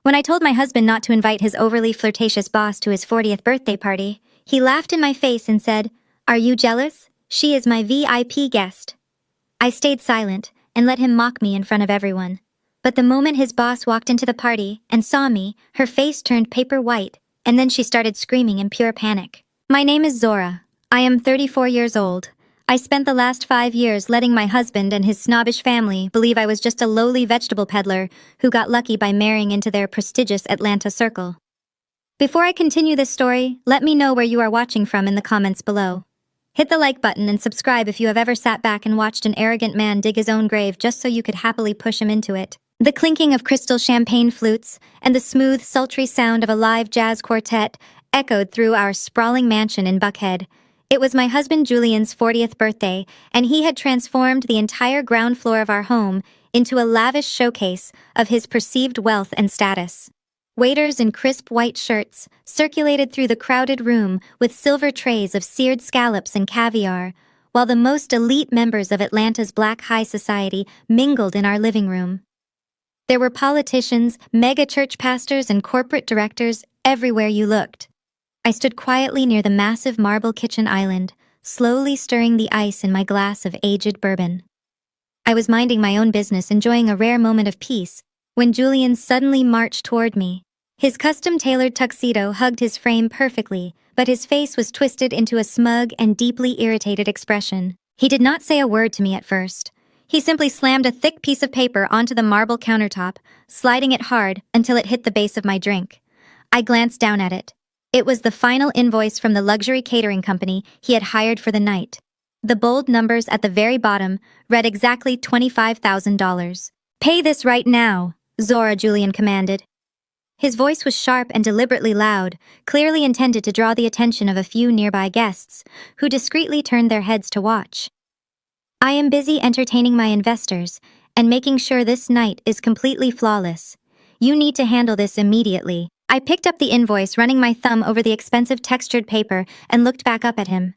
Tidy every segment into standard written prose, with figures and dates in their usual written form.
When I told my husband not to invite his overly flirtatious boss to his 40th birthday party, he laughed in my face and said, "Are you jealous? She is my VIP guest." I stayed silent and let him mock me in front of everyone. But the moment his boss walked into the party and saw me, her face turned paper white, and then she started screaming in pure panic. My name is Zora. I am 34 years old. I spent the last 5 years letting my husband and his snobbish family believe I was just a lowly vegetable peddler who got lucky by marrying into their prestigious Atlanta circle. Before I continue this story, let me know where you are watching from in the comments below. Hit the like button and subscribe if you have ever sat back and watched an arrogant man dig his own grave just so you could happily push him into it. The clinking of crystal champagne flutes and the smooth, sultry sound of a live jazz quartet echoed through our sprawling mansion in Buckhead. It was my husband Julian's 40th birthday, and he had transformed the entire ground floor of our home into a lavish showcase of his perceived wealth and status. Waiters in crisp white shirts circulated through the crowded room with silver trays of seared scallops and caviar, while the most elite members of Atlanta's Black high society mingled in our living room. There were politicians, mega-church pastors, and corporate directors everywhere you looked. I stood quietly near the massive marble kitchen island, slowly stirring the ice in my glass of aged bourbon. I was minding my own business, enjoying a rare moment of peace, when Julian suddenly marched toward me. His custom-tailored tuxedo hugged his frame perfectly, but his face was twisted into a smug and deeply irritated expression. He did not say a word to me at first. He simply slammed a thick piece of paper onto the marble countertop, sliding it hard until it hit the base of my drink. I glanced down at it. It was the final invoice from the luxury catering company he had hired for the night. The bold numbers at the very bottom read exactly $25,000. "Pay this right now," Zora Julian commanded. His voice was sharp and deliberately loud, clearly intended to draw the attention of a few nearby guests, who discreetly turned their heads to watch. I am busy entertaining my investors and making sure this night is completely flawless. You need to handle this immediately. I picked up the invoice, running my thumb over the expensive textured paper, and looked back up at him.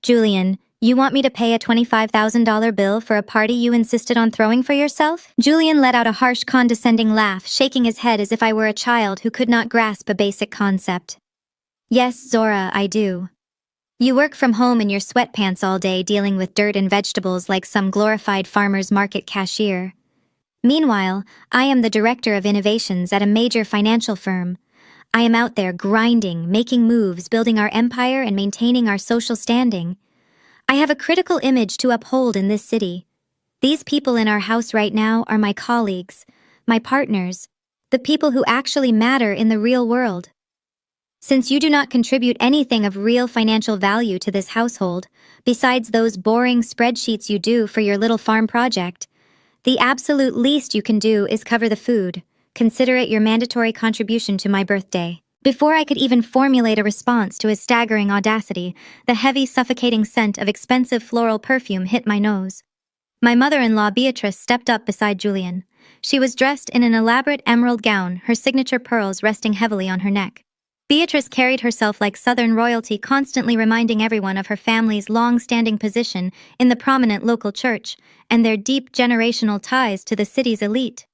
"Julian, you want me to pay a $25,000 bill for a party you insisted on throwing for yourself?" Julian let out a harsh, condescending laugh, shaking his head as if I were a child who could not grasp a basic concept. "Yes, Zora, I do. You work from home in your sweatpants all day, dealing with dirt and vegetables like some glorified farmer's market cashier. Meanwhile, I am the director of innovations at a major financial firm. I am out there grinding, making moves, building our empire, and maintaining our social standing. I have a critical image to uphold in this city. These people in our house right now are my colleagues, my partners, the people who actually matter in the real world. Since you do not contribute anything of real financial value to this household, besides those boring spreadsheets you do for your little farm project, the absolute least you can do is cover the food. Consider it your mandatory contribution to my birthday." Before I could even formulate a response to his staggering audacity, the heavy, suffocating scent of expensive floral perfume hit my nose. My mother-in-law Beatrice stepped up beside Julian. She was dressed in an elaborate emerald gown, her signature pearls resting heavily on her neck. Beatrice carried herself like Southern royalty, constantly reminding everyone of her family's long-standing position in the prominent local church and their deep generational ties to the city's elite.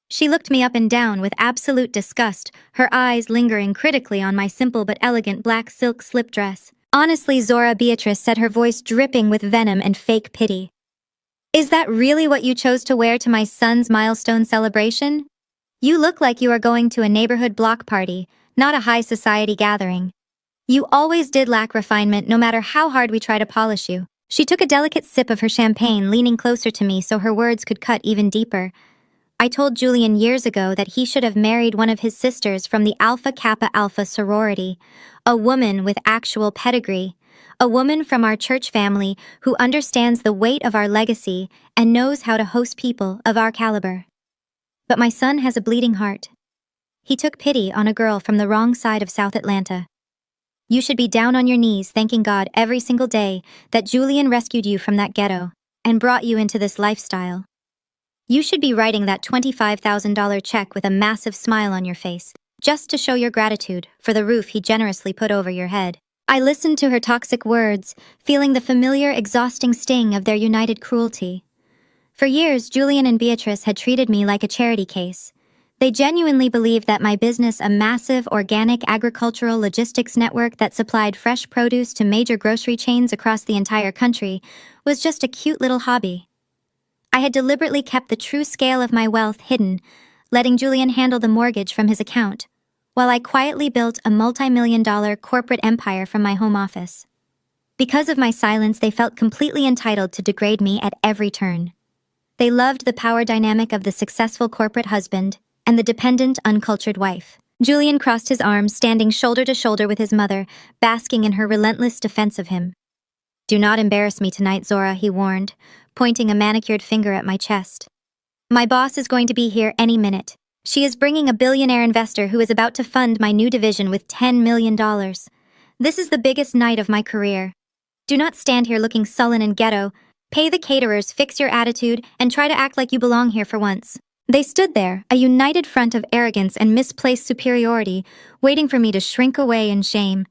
She looked me up and down with absolute disgust, her eyes lingering critically on my simple but elegant black silk slip dress. "Honestly, Zora," Beatrice said, her voice dripping with venom and fake pity. "Is that really what you chose to wear to my son's milestone celebration? You look like you are going to a neighborhood block party, not a high society gathering. You always did lack refinement, no matter how hard we try to polish you." She took a delicate sip of her champagne, leaning closer to me so her words could cut even deeper. "I told Julian years ago that he should have married one of his sisters from the Alpha Kappa Alpha sorority, a woman with actual pedigree, a woman from our church family who understands the weight of our legacy and knows how to host people of our caliber. But my son has a bleeding heart. He took pity on a girl from the wrong side of South Atlanta. You should be down on your knees thanking God every single day that Julian rescued you from that ghetto and brought you into this lifestyle. You should be writing that $25,000 check with a massive smile on your face, just to show your gratitude for the roof he generously put over your head." I listened to her toxic words, feeling the familiar, exhausting sting of their united cruelty. For years, Julian and Beatrice had treated me like a charity case. They genuinely believed that my business, a massive organic agricultural logistics network that supplied fresh produce to major grocery chains across the entire country, was just a cute little hobby. I had deliberately kept the true scale of my wealth hidden, letting Julian handle the mortgage from his account, while I quietly built a multi-million-dollar corporate empire from my home office. Because of my silence, they felt completely entitled to degrade me at every turn. They loved the power dynamic of the successful corporate husband and the dependent, uncultured wife. Julian crossed his arms, standing shoulder to shoulder with his mother, basking in her relentless defense of him. "Do not embarrass me tonight, Zora," he warned, pointing a manicured finger at my chest. "My boss is going to be here any minute. She is bringing a billionaire investor who is about to fund my new division with $10 million. This is the biggest night of my career. Do not stand here looking sullen and ghetto. Pay the caterers, fix your attitude, and try to act like you belong here for once." They stood there, a united front of arrogance and misplaced superiority, waiting for me to shrink away in shame.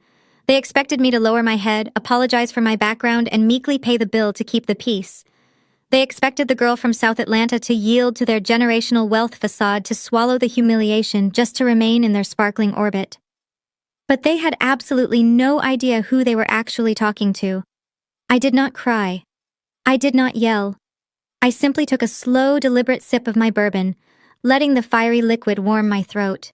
They expected me to lower my head, apologize for my background, and meekly pay the bill to keep the peace. They expected the girl from South Atlanta to yield to their generational wealth facade, to swallow the humiliation just to remain in their sparkling orbit. But they had absolutely no idea who they were actually talking to. I did not cry. I did not yell. I simply took a slow, deliberate sip of my bourbon, letting the fiery liquid warm my throat.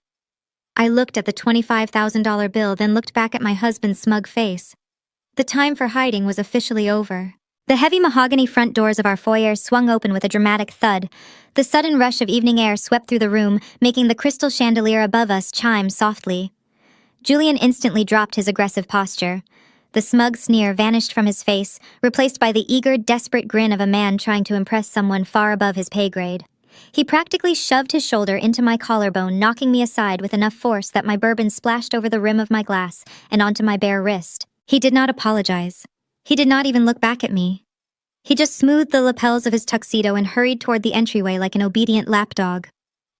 I looked at the $25,000 bill, then looked back at my husband's smug face. The time for hiding was officially over. The heavy mahogany front doors of our foyer swung open with a dramatic thud. The sudden rush of evening air swept through the room, making the crystal chandelier above us chime softly. Julian instantly dropped his aggressive posture. The smug sneer vanished from his face, replaced by the eager, desperate grin of a man trying to impress someone far above his pay grade. He practically shoved his shoulder into my collarbone, knocking me aside with enough force that my bourbon splashed over the rim of my glass and onto my bare wrist. He did not apologize. He did not even look back at me. He just smoothed the lapels of his tuxedo and hurried toward the entryway like an obedient lapdog.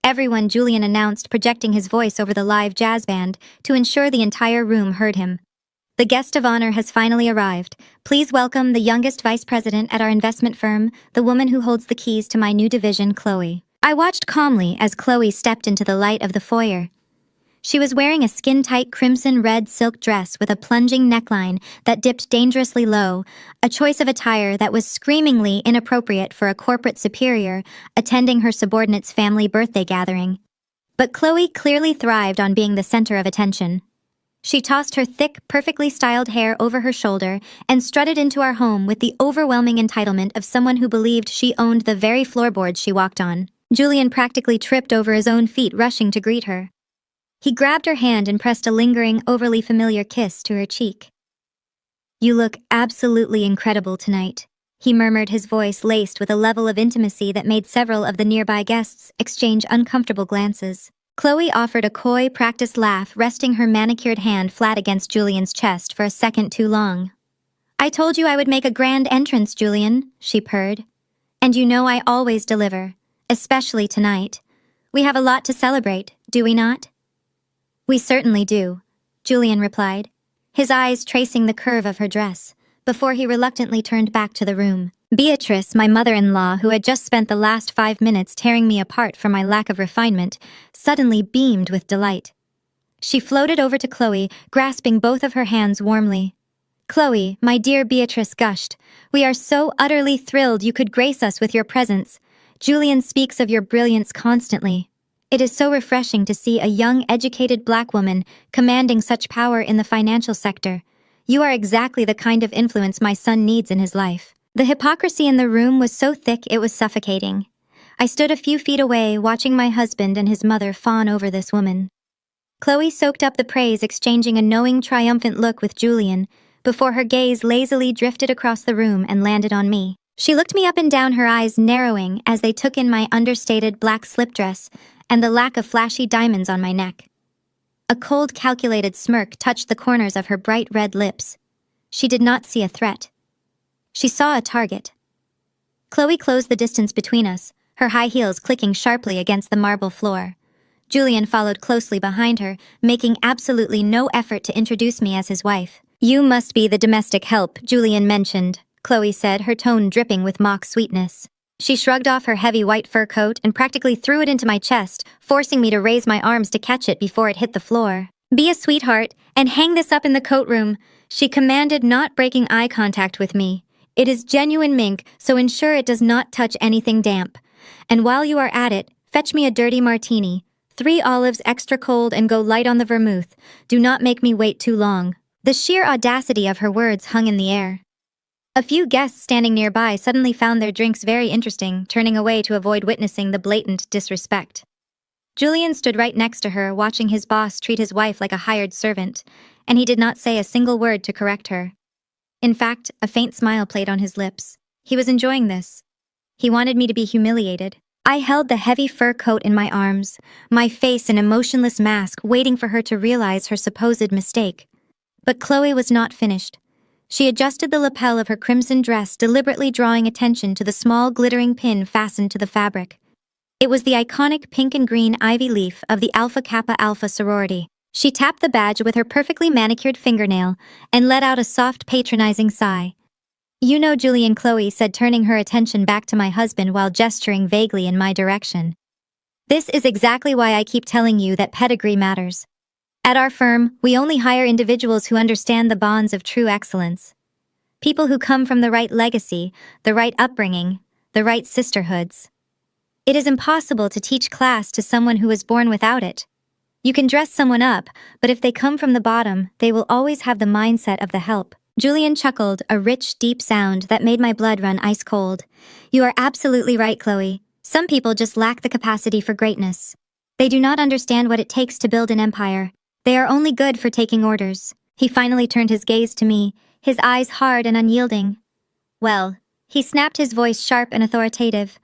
"Everyone," Julian announced, projecting his voice over the live jazz band to ensure the entire room heard him. "The guest of honor has finally arrived. Please welcome the youngest vice president at our investment firm, the woman who holds the keys to my new division, Chloe." I watched calmly as Chloe stepped into the light of the foyer. She was wearing a skin-tight crimson-red silk dress with a plunging neckline that dipped dangerously low, a choice of attire that was screamingly inappropriate for a corporate superior attending her subordinate's family birthday gathering. But Chloe clearly thrived on being the center of attention. She tossed her thick, perfectly styled hair over her shoulder and strutted into our home with the overwhelming entitlement of someone who believed she owned the very floorboards she walked on. Julian practically tripped over his own feet rushing to greet her. He grabbed her hand and pressed a lingering, overly familiar kiss to her cheek. "You look absolutely incredible tonight," he murmured, his voice laced with a level of intimacy that made several of the nearby guests exchange uncomfortable glances. Chloe offered a coy, practiced laugh, resting her manicured hand flat against Julian's chest for a second too long. "I told you I would make a grand entrance, Julian," she purred. "And you know I always deliver, especially tonight. We have a lot to celebrate, do we not?" "We certainly do," Julian replied, his eyes tracing the curve of her dress, before he reluctantly turned back to the room. Beatrice, my mother-in-law, who had just spent the last 5 minutes tearing me apart for my lack of refinement, suddenly beamed with delight. She floated over to Chloe, grasping both of her hands warmly. "Chloe, my dear," Beatrice gushed, "we are so utterly thrilled you could grace us with your presence. Julian speaks of your brilliance constantly. It is so refreshing to see a young, educated Black woman commanding such power in the financial sector. You are exactly the kind of influence my son needs in his life." The hypocrisy in the room was so thick it was suffocating. I stood a few feet away, watching my husband and his mother fawn over this woman. Chloe soaked up the praise, exchanging a knowing, triumphant look with Julian, before her gaze lazily drifted across the room and landed on me. She looked me up and down, her eyes narrowing as they took in my understated black slip dress and the lack of flashy diamonds on my neck. A cold, calculated smirk touched the corners of her bright red lips. She did not see a threat. She saw a target. Chloe closed the distance between us, her high heels clicking sharply against the marble floor. Julian followed closely behind her, making absolutely no effort to introduce me as his wife. "You must be the domestic help Julian mentioned," Chloe said, her tone dripping with mock sweetness. She shrugged off her heavy white fur coat and practically threw it into my chest, forcing me to raise my arms to catch it before it hit the floor. "Be a sweetheart and hang this up in the coat room," she commanded, not breaking eye contact with me. "It is genuine mink, so ensure it does not touch anything damp. And while you are at it, fetch me a dirty martini. 3 olives extra cold and go light on the vermouth. Do not make me wait too long." The sheer audacity of her words hung in the air. A few guests standing nearby suddenly found their drinks very interesting, turning away to avoid witnessing the blatant disrespect. Julian stood right next to her, watching his boss treat his wife like a hired servant, and he did not say a single word to correct her. In fact, a faint smile played on his lips. He was enjoying this. He wanted me to be humiliated. I held the heavy fur coat in my arms, my face an emotionless mask, waiting for her to realize her supposed mistake. But Chloe was not finished. She adjusted the lapel of her crimson dress, deliberately drawing attention to the small glittering pin fastened to the fabric. It was the iconic pink and green ivy leaf of the Alpha Kappa Alpha sorority. She tapped the badge with her perfectly manicured fingernail and let out a soft, patronizing sigh. "You know Julian," Chloe said, turning her attention back to my husband while gesturing vaguely in my direction. "This is exactly why I keep telling you that pedigree matters. At our firm, we only hire individuals who understand the bonds of true excellence. People who come from the right legacy, the right upbringing, the right sisterhoods. It is impossible to teach class to someone who was born without it. You can dress someone up, but if they come from the bottom, they will always have the mindset of the help." Julian chuckled, a rich, deep sound that made my blood run ice cold. "You are absolutely right, Chloe. Some people just lack the capacity for greatness. They do not understand what it takes to build an empire. They are only good for taking orders." He finally turned his gaze to me, his eyes hard and unyielding. "Well," he snapped, his voice sharp and authoritative.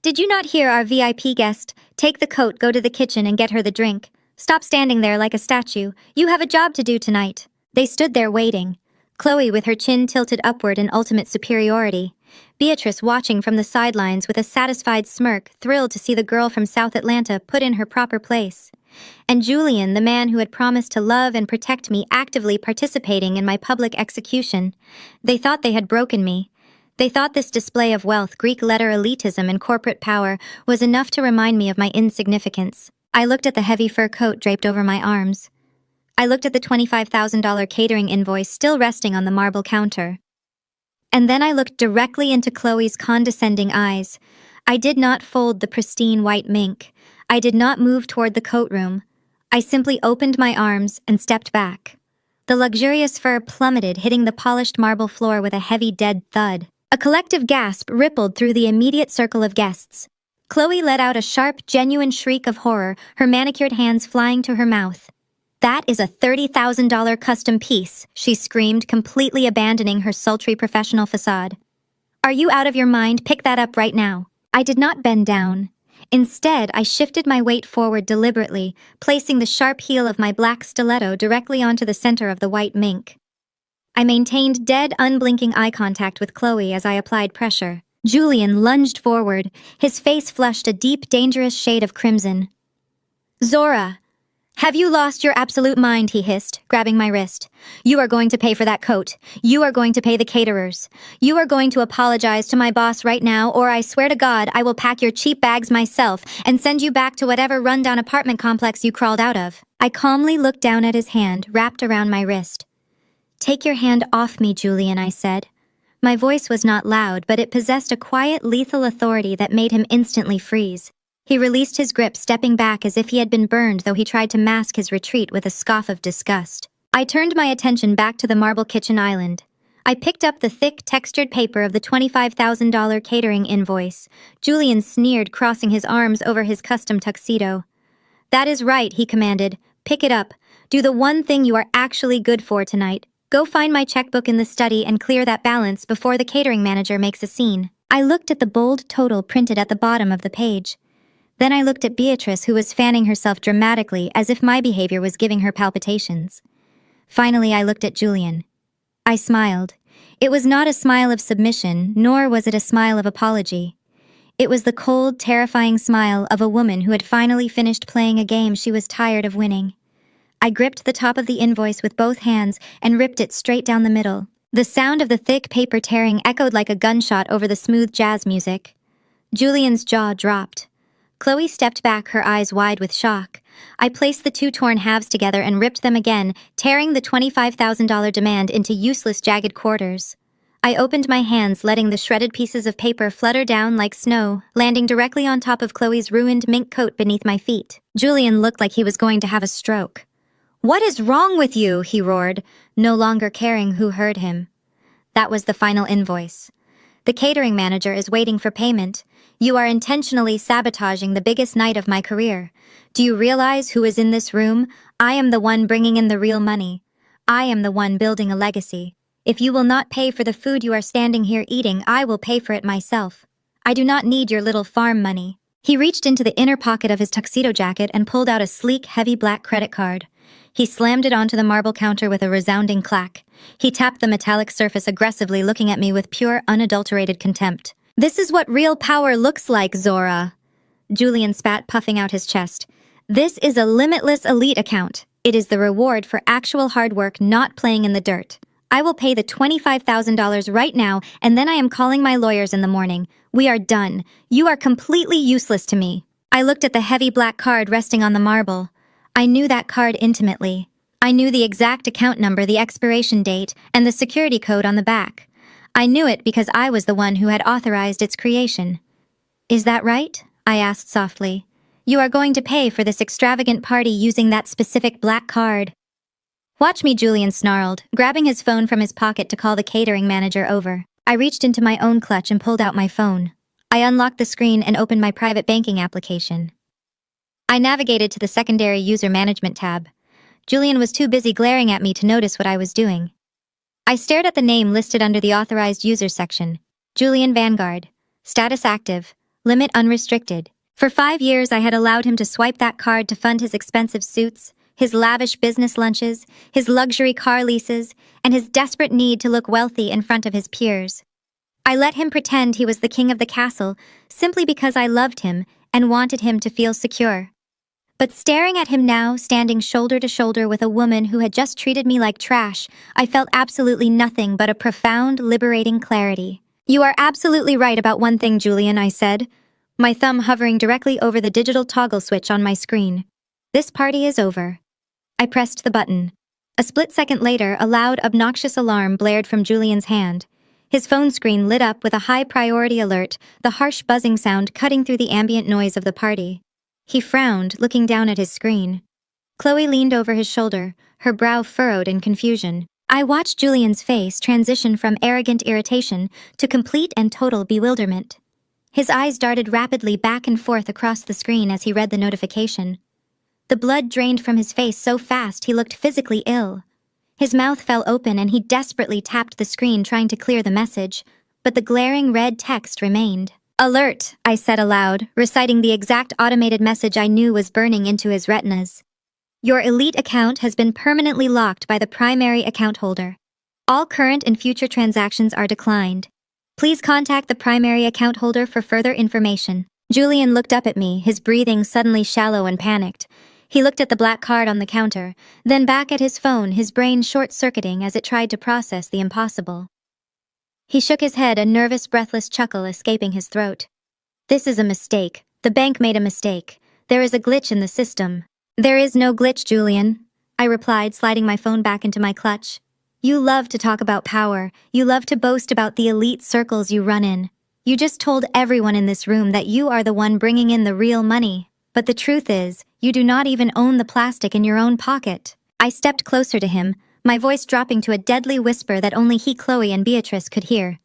"Did you not hear our VIP guest? Take the coat, go to the kitchen and get her the drink. Stop standing there like a statue. You have a job to do tonight." They stood there waiting. Chloe with her chin tilted upward in ultimate superiority. Beatrice watching from the sidelines with a satisfied smirk, thrilled to see the girl from South Atlanta put in her proper place. And Julian, the man who had promised to love and protect me, actively participating in my public execution. They thought they had broken me. They thought this display of wealth, Greek letter elitism, and corporate power was enough to remind me of my insignificance. I looked at the heavy fur coat draped over my arms. I looked at the $25,000 catering invoice still resting on the marble counter. And then I looked directly into Chloe's condescending eyes. I did not fold the pristine white mink. I did not move toward the coat room. I simply opened my arms and stepped back. The luxurious fur plummeted, hitting the polished marble floor with a heavy, dead thud. A collective gasp rippled through the immediate circle of guests. Chloe let out a sharp, genuine shriek of horror, her manicured hands flying to her mouth. "That is a $30,000 custom piece," she screamed, completely abandoning her sultry professional facade. "Are you out of your mind? Pick that up right now." I did not bend down. Instead, I shifted my weight forward deliberately, placing the sharp heel of my black stiletto directly onto the center of the white mink. I maintained dead, unblinking eye contact with Chloe as I applied pressure. Julian lunged forward, his face flushed a deep, dangerous shade of crimson. "Zora! Have you lost your absolute mind?" he hissed, grabbing my wrist. "You are going to pay for that coat. You are going to pay the caterers. You are going to apologize to my boss right now, or I swear to God I will pack your cheap bags myself and send you back to whatever rundown apartment complex you crawled out of." I calmly looked down at his hand, wrapped around my wrist. "Take your hand off me, Julian," I said. My voice was not loud, but it possessed a quiet, lethal authority that made him instantly freeze. He released his grip, stepping back as if he had been burned, though he tried to mask his retreat with a scoff of disgust. I turned my attention back to the marble kitchen island. I picked up the thick, textured paper of the $25,000 catering invoice. Julian sneered, crossing his arms over his custom tuxedo. "That is right," he commanded. "Pick it up. Do the one thing you are actually good for tonight. Go find my checkbook in the study and clear that balance before the catering manager makes a scene." I looked at the bold total printed at the bottom of the page. Then I looked at Beatrice, who was fanning herself dramatically as if my behavior was giving her palpitations. Finally, I looked at Julian. I smiled. It was not a smile of submission, nor was it a smile of apology. It was the cold, terrifying smile of a woman who had finally finished playing a game she was tired of winning. I gripped the top of the invoice with both hands and ripped it straight down the middle. The sound of the thick paper tearing echoed like a gunshot over the smooth jazz music. Julian's jaw dropped. Chloe stepped back, her eyes wide with shock. I placed the two torn halves together and ripped them again, tearing the $25,000 demand into useless, jagged quarters. I opened my hands, letting the shredded pieces of paper flutter down like snow, landing directly on top of Chloe's ruined mink coat beneath my feet. Julian looked like he was going to have a stroke. "What is wrong with you?" he roared, no longer caring who heard him. That was the final invoice. "The catering manager is waiting for payment. You are intentionally sabotaging the biggest night of my career. Do you realize who is in this room? I am the one bringing in the real money. I am the one building a legacy. If you will not pay for the food you are standing here eating, I will pay for it myself. I do not need your little farm money." He reached into the inner pocket of his tuxedo jacket and pulled out a sleek, heavy black credit card. He slammed it onto the marble counter with a resounding clack. He tapped the metallic surface aggressively, looking at me with pure, unadulterated contempt. "This is what real power looks like, Zora." Julian spat, puffing out his chest. "This is a limitless elite account. It is the reward for actual hard work, not playing in the dirt. I will pay the $25,000 right now, and then I am calling my lawyers in the morning. We are done. You are completely useless to me." I looked at the heavy black card resting on the marble. I knew that card intimately. I knew the exact account number, the expiration date, and the security code on the back. I knew it because I was the one who had authorized its creation. "Is that right?" I asked softly. "You are going to pay for this extravagant party using that specific black card." "Watch me," Julian snarled, grabbing his phone from his pocket to call the catering manager over. I reached into my own clutch and pulled out my phone. I unlocked the screen and opened my private banking application. I navigated to the secondary user management tab. Julian was too busy glaring at me to notice what I was doing. I stared at the name listed under the authorized users section. Julian Vanguard. Status active. Limit unrestricted. For 5 years, I had allowed him to swipe that card to fund his expensive suits, his lavish business lunches, his luxury car leases, and his desperate need to look wealthy in front of his peers. I let him pretend he was the king of the castle simply because I loved him and wanted him to feel secure. But staring at him now, standing shoulder to shoulder with a woman who had just treated me like trash, I felt absolutely nothing but a profound, liberating clarity. "You are absolutely right about one thing, Julian," I said, my thumb hovering directly over the digital toggle switch on my screen. "This party is over." I pressed the button. A split second later, a loud, obnoxious alarm blared from Julian's hand. His phone screen lit up with a high-priority alert, the harsh buzzing sound cutting through the ambient noise of the party. He frowned, looking down at his screen. Chloe leaned over his shoulder, her brow furrowed in confusion. I watched Julian's face transition from arrogant irritation to complete and total bewilderment. His eyes darted rapidly back and forth across the screen as he read the notification. The blood drained from his face so fast he looked physically ill. His mouth fell open and he desperately tapped the screen trying to clear the message, but the glaring red text remained. "Alert," I said aloud, reciting the exact automated message I knew was burning into his retinas. "Your elite account has been permanently locked by the primary account holder. All current and future transactions are declined. Please contact the primary account holder for further information." Julian looked up at me, his breathing suddenly shallow and panicked. He looked at the black card on the counter, then back at his phone, his brain short-circuiting as it tried to process the impossible. He shook his head, a nervous, breathless chuckle escaping his throat. "This is a mistake. The bank made a mistake. There is a glitch in the system." "There is no glitch, Julian," I replied, sliding my phone back into my clutch. "You love to talk about power. You love to boast about the elite circles you run in. You just told everyone in this room that you are the one bringing in the real money. But the truth is, you do not even own the plastic in your own pocket." I stepped closer to him, my voice dropping to a deadly whisper that only he, Chloe, and Beatrice could hear.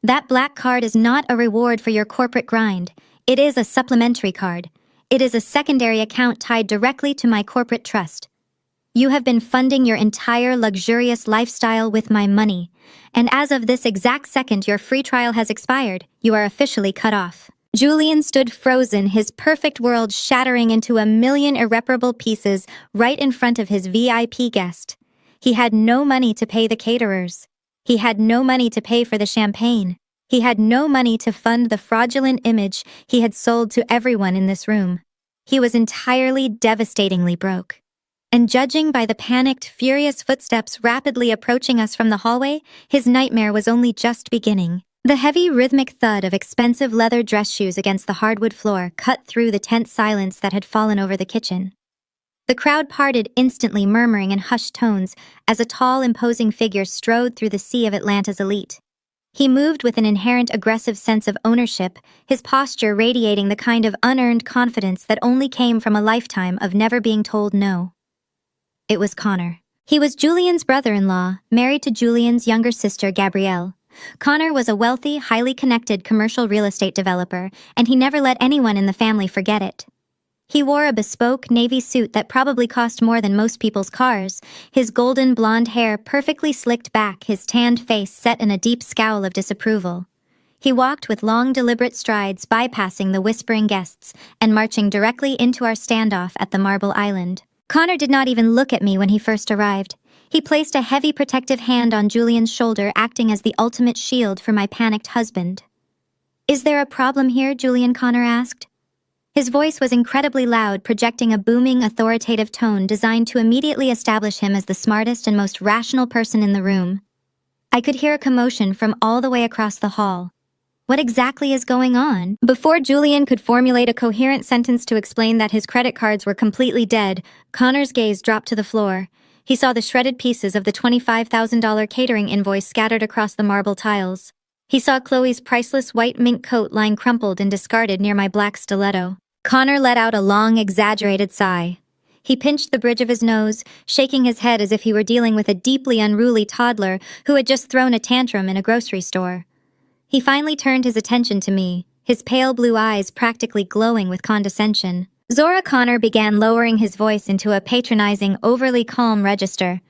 "That black card is not a reward for your corporate grind. It is a supplementary card. It is a secondary account tied directly to my corporate trust. You have been funding your entire luxurious lifestyle with my money, and as of this exact second your free trial has expired, you are officially cut off." Julian stood frozen, his perfect world shattering into a million irreparable pieces right in front of his VIP guest. He had no money to pay the caterers. He had no money to pay for the champagne. He had no money to fund the fraudulent image he had sold to everyone in this room. He was entirely, devastatingly broke. And judging by the panicked, furious footsteps rapidly approaching us from the hallway, his nightmare was only just beginning. The heavy, rhythmic thud of expensive leather dress shoes against the hardwood floor cut through the tense silence that had fallen over the kitchen. The crowd parted instantly, murmuring in hushed tones as a tall, imposing figure strode through the sea of Atlanta's elite. He moved with an inherent aggressive sense of ownership, his posture radiating the kind of unearned confidence that only came from a lifetime of never being told no. It was Connor. He was Julian's brother-in-law, married to Julian's younger sister, Gabrielle. Connor was a wealthy, highly connected commercial real estate developer, and he never let anyone in the family forget it. He wore a bespoke navy suit that probably cost more than most people's cars, his golden blonde hair perfectly slicked back, his tanned face set in a deep scowl of disapproval. He walked with long, deliberate strides, bypassing the whispering guests and marching directly into our standoff at the Marble Island. Connor did not even look at me when he first arrived. He placed a heavy protective hand on Julian's shoulder, acting as the ultimate shield for my panicked husband. "Is there a problem here?" Julian Connor asked. His voice was incredibly loud, projecting a booming, authoritative tone designed to immediately establish him as the smartest and most rational person in the room. I could hear a commotion from all the way across the hall. What exactly is going on? Before Julian could formulate a coherent sentence to explain that his credit cards were completely dead, Connor's gaze dropped to the floor. He saw the shredded pieces of the $25,000 catering invoice scattered across the marble tiles. He saw Chloe's priceless white mink coat lying crumpled and discarded near my black stiletto. Connor let out a long, exaggerated sigh. He pinched the bridge of his nose, shaking his head as if he were dealing with a deeply unruly toddler who had just thrown a tantrum in a grocery store. He finally turned his attention to me, his pale blue eyes practically glowing with condescension. Zora Connor began lowering his voice into a patronizing, overly calm register.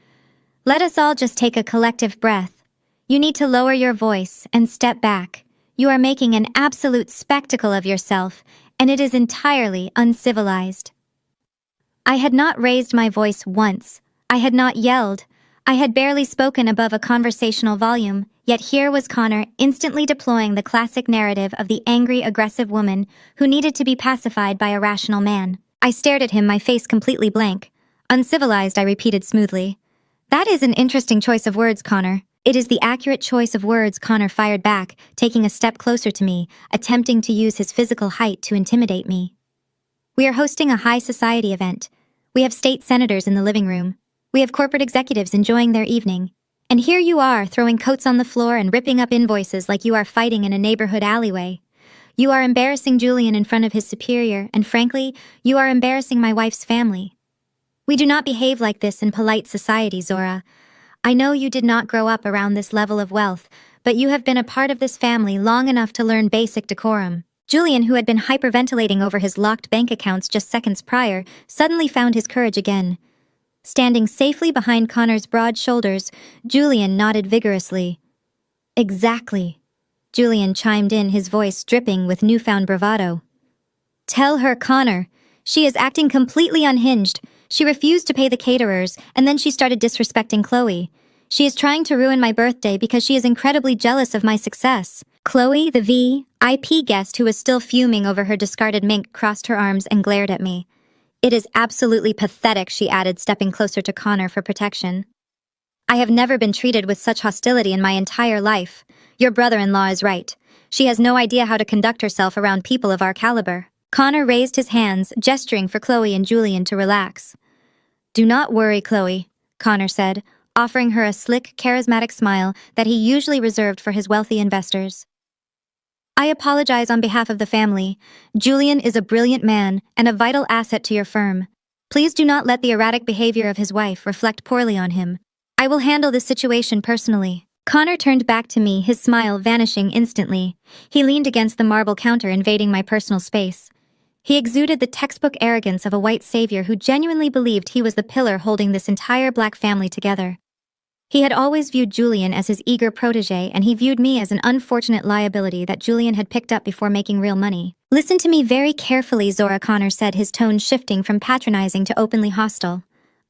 "Let us all just take a collective breath. You need to lower your voice and step back. You are making an absolute spectacle of yourself, and it is entirely uncivilized." I had not raised my voice once. I had not yelled. I had barely spoken above a conversational volume, yet here was Connor instantly deploying the classic narrative of the angry, aggressive woman who needed to be pacified by a rational man. I stared at him, my face completely blank. "Uncivilized," I repeated smoothly. "That is an interesting choice of words, Connor." "It is the accurate choice of words," Connor fired back, taking a step closer to me, attempting to use his physical height to intimidate me. "We are hosting a high society event. We have state senators in the living room. We have corporate executives enjoying their evening. And here you are, throwing coats on the floor and ripping up invoices like you are fighting in a neighborhood alleyway. You are embarrassing Julian in front of his superior, and frankly, you are embarrassing my wife's family. We do not behave like this in polite society, Zora. I know you did not grow up around this level of wealth, but you have been a part of this family long enough to learn basic decorum." Julian, who had been hyperventilating over his locked bank accounts just seconds prior, suddenly found his courage again. Standing safely behind Connor's broad shoulders, Julian nodded vigorously. "Exactly," Julian chimed in, his voice dripping with newfound bravado. "Tell her, Connor. She is acting completely unhinged. She refused to pay the caterers, and then she started disrespecting Chloe. She is trying to ruin my birthday because she is incredibly jealous of my success." Chloe, the VIP guest who was still fuming over her discarded mink, crossed her arms and glared at me. "It is absolutely pathetic," she added, stepping closer to Connor for protection. "I have never been treated with such hostility in my entire life. Your brother-in-law is right. She has no idea how to conduct herself around people of our caliber." Connor raised his hands, gesturing for Chloe and Julian to relax. "Do not worry, Chloe," Connor said, offering her a slick, charismatic smile that he usually reserved for his wealthy investors. "I apologize on behalf of the family. Julian is a brilliant man and a vital asset to your firm. Please do not let the erratic behavior of his wife reflect poorly on him. I will handle this situation personally." Connor turned back to me, his smile vanishing instantly. He leaned against the marble counter, invading my personal space. He exuded the textbook arrogance of a white savior who genuinely believed he was the pillar holding this entire black family together. He had always viewed Julian as his eager protege, and he viewed me as an unfortunate liability that Julian had picked up before making real money. "Listen to me very carefully," Zora Connor said, his tone shifting from patronizing to openly hostile.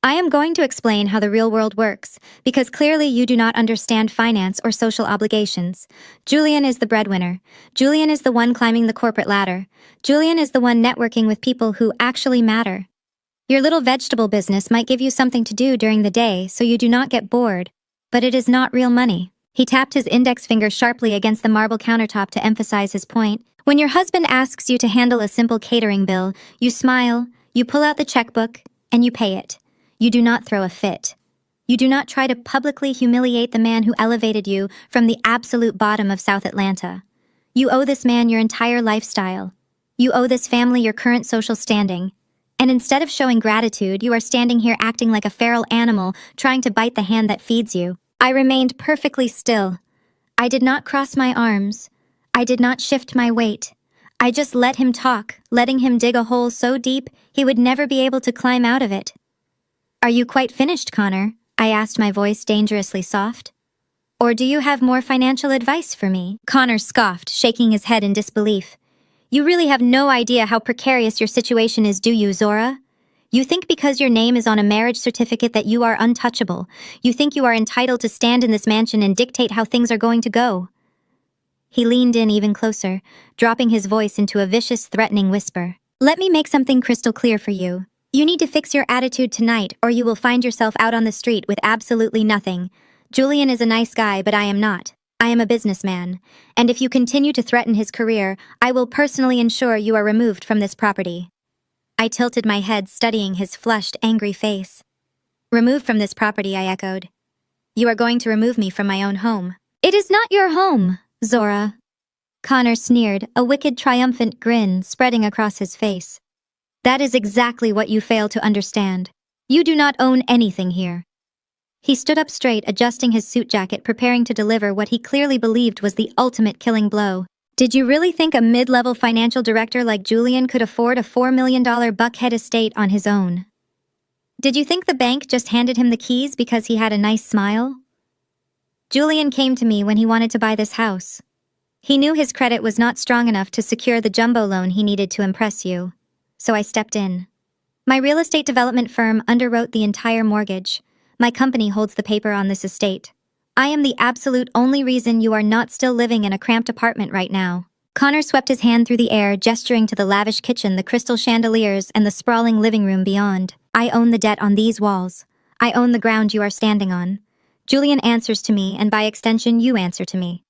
"I am going to explain how the real world works, because clearly you do not understand finance or social obligations. Julian is the breadwinner. Julian is the one climbing the corporate ladder. Julian is the one networking with people who actually matter. Your little vegetable business might give you something to do during the day so you do not get bored, but it is not real money. He tapped his index finger sharply against the marble countertop to emphasize his point. When your husband asks you to handle a simple catering bill, you smile, you pull out the checkbook, and you pay it. You do not throw a fit. You do not try to publicly humiliate the man who elevated you from the absolute bottom of South Atlanta. You owe this man your entire lifestyle. You owe this family your current social standing. And instead of showing gratitude, you are standing here acting like a feral animal, trying to bite the hand that feeds you. I remained perfectly still. I did not cross my arms. I did not shift my weight. I just let him talk, letting him dig a hole so deep he would never be able to climb out of it. Are you quite finished, Connor? I asked, my voice dangerously soft. Or do you have more financial advice for me? Connor scoffed, shaking his head in disbelief. You really have no idea how precarious your situation is, do you, Zora? You think because your name is on a marriage certificate that you are untouchable. You think you are entitled to stand in this mansion and dictate how things are going to go. He leaned in even closer, dropping his voice into a vicious, threatening whisper. Let me make something crystal clear for you. You need to fix your attitude tonight, or you will find yourself out on the street with absolutely nothing. Julian is a nice guy, but I am not. I am a businessman. And if you continue to threaten his career, I will personally ensure you are removed from this property. I tilted my head, studying his flushed, angry face. Removed from this property, I echoed. You are going to remove me from my own home. It is not your home, Zora. Connor sneered, a wicked, triumphant grin spreading across his face. That is exactly what you fail to understand. You do not own anything here. He stood up straight, adjusting his suit jacket, preparing to deliver what he clearly believed was the ultimate killing blow. Did you really think a mid-level financial director like Julian could afford a $4 million Buckhead estate on his own? Did you think the bank just handed him the keys because he had a nice smile? Julian came to me when he wanted to buy this house. He knew his credit was not strong enough to secure the jumbo loan he needed to impress you. So I stepped in. My real estate development firm underwrote the entire mortgage. My company holds the paper on this estate. I am the absolute only reason you are not still living in a cramped apartment right now. Connor swept his hand through the air, gesturing to the lavish kitchen, the crystal chandeliers, and the sprawling living room beyond. I own the debt on these walls. I own the ground you are standing on. Julian answers to me, and by extension, you answer to me.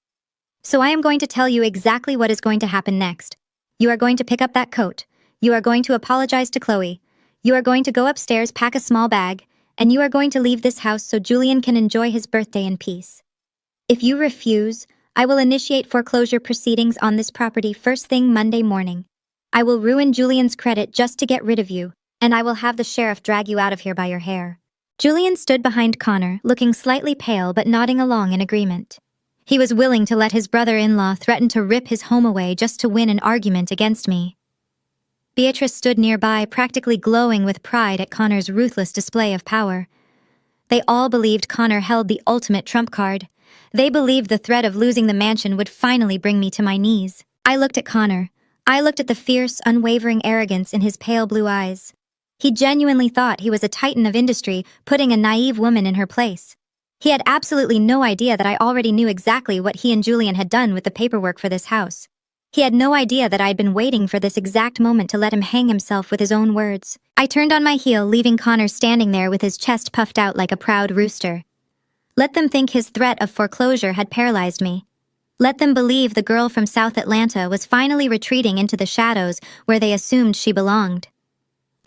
So I am going to tell you exactly what is going to happen next. You are going to pick up that coat. You are going to apologize to Chloe. You are going to go upstairs, pack a small bag, and you are going to leave this house so Julian can enjoy his birthday in peace. If you refuse, I will initiate foreclosure proceedings on this property first thing Monday morning. I will ruin Julian's credit just to get rid of you, and I will have the sheriff drag you out of here by your hair. Julian stood behind Connor, looking slightly pale but nodding along in agreement. He was willing to let his brother-in-law threaten to rip his home away just to win an argument against me. Beatrice stood nearby, practically glowing with pride at Connor's ruthless display of power. They all believed Connor held the ultimate trump card. They believed the threat of losing the mansion would finally bring me to my knees. I looked at Connor. I looked at the fierce, unwavering arrogance in his pale blue eyes. He genuinely thought he was a titan of industry, putting a naive woman in her place. He had absolutely no idea that I already knew exactly what he and Julian had done with the paperwork for this house. He had no idea that I had been waiting for this exact moment to let him hang himself with his own words. I turned on my heel, leaving Connor standing there with his chest puffed out like a proud rooster. Let them think his threat of foreclosure had paralyzed me. Let them believe the girl from South Atlanta was finally retreating into the shadows where they assumed she belonged.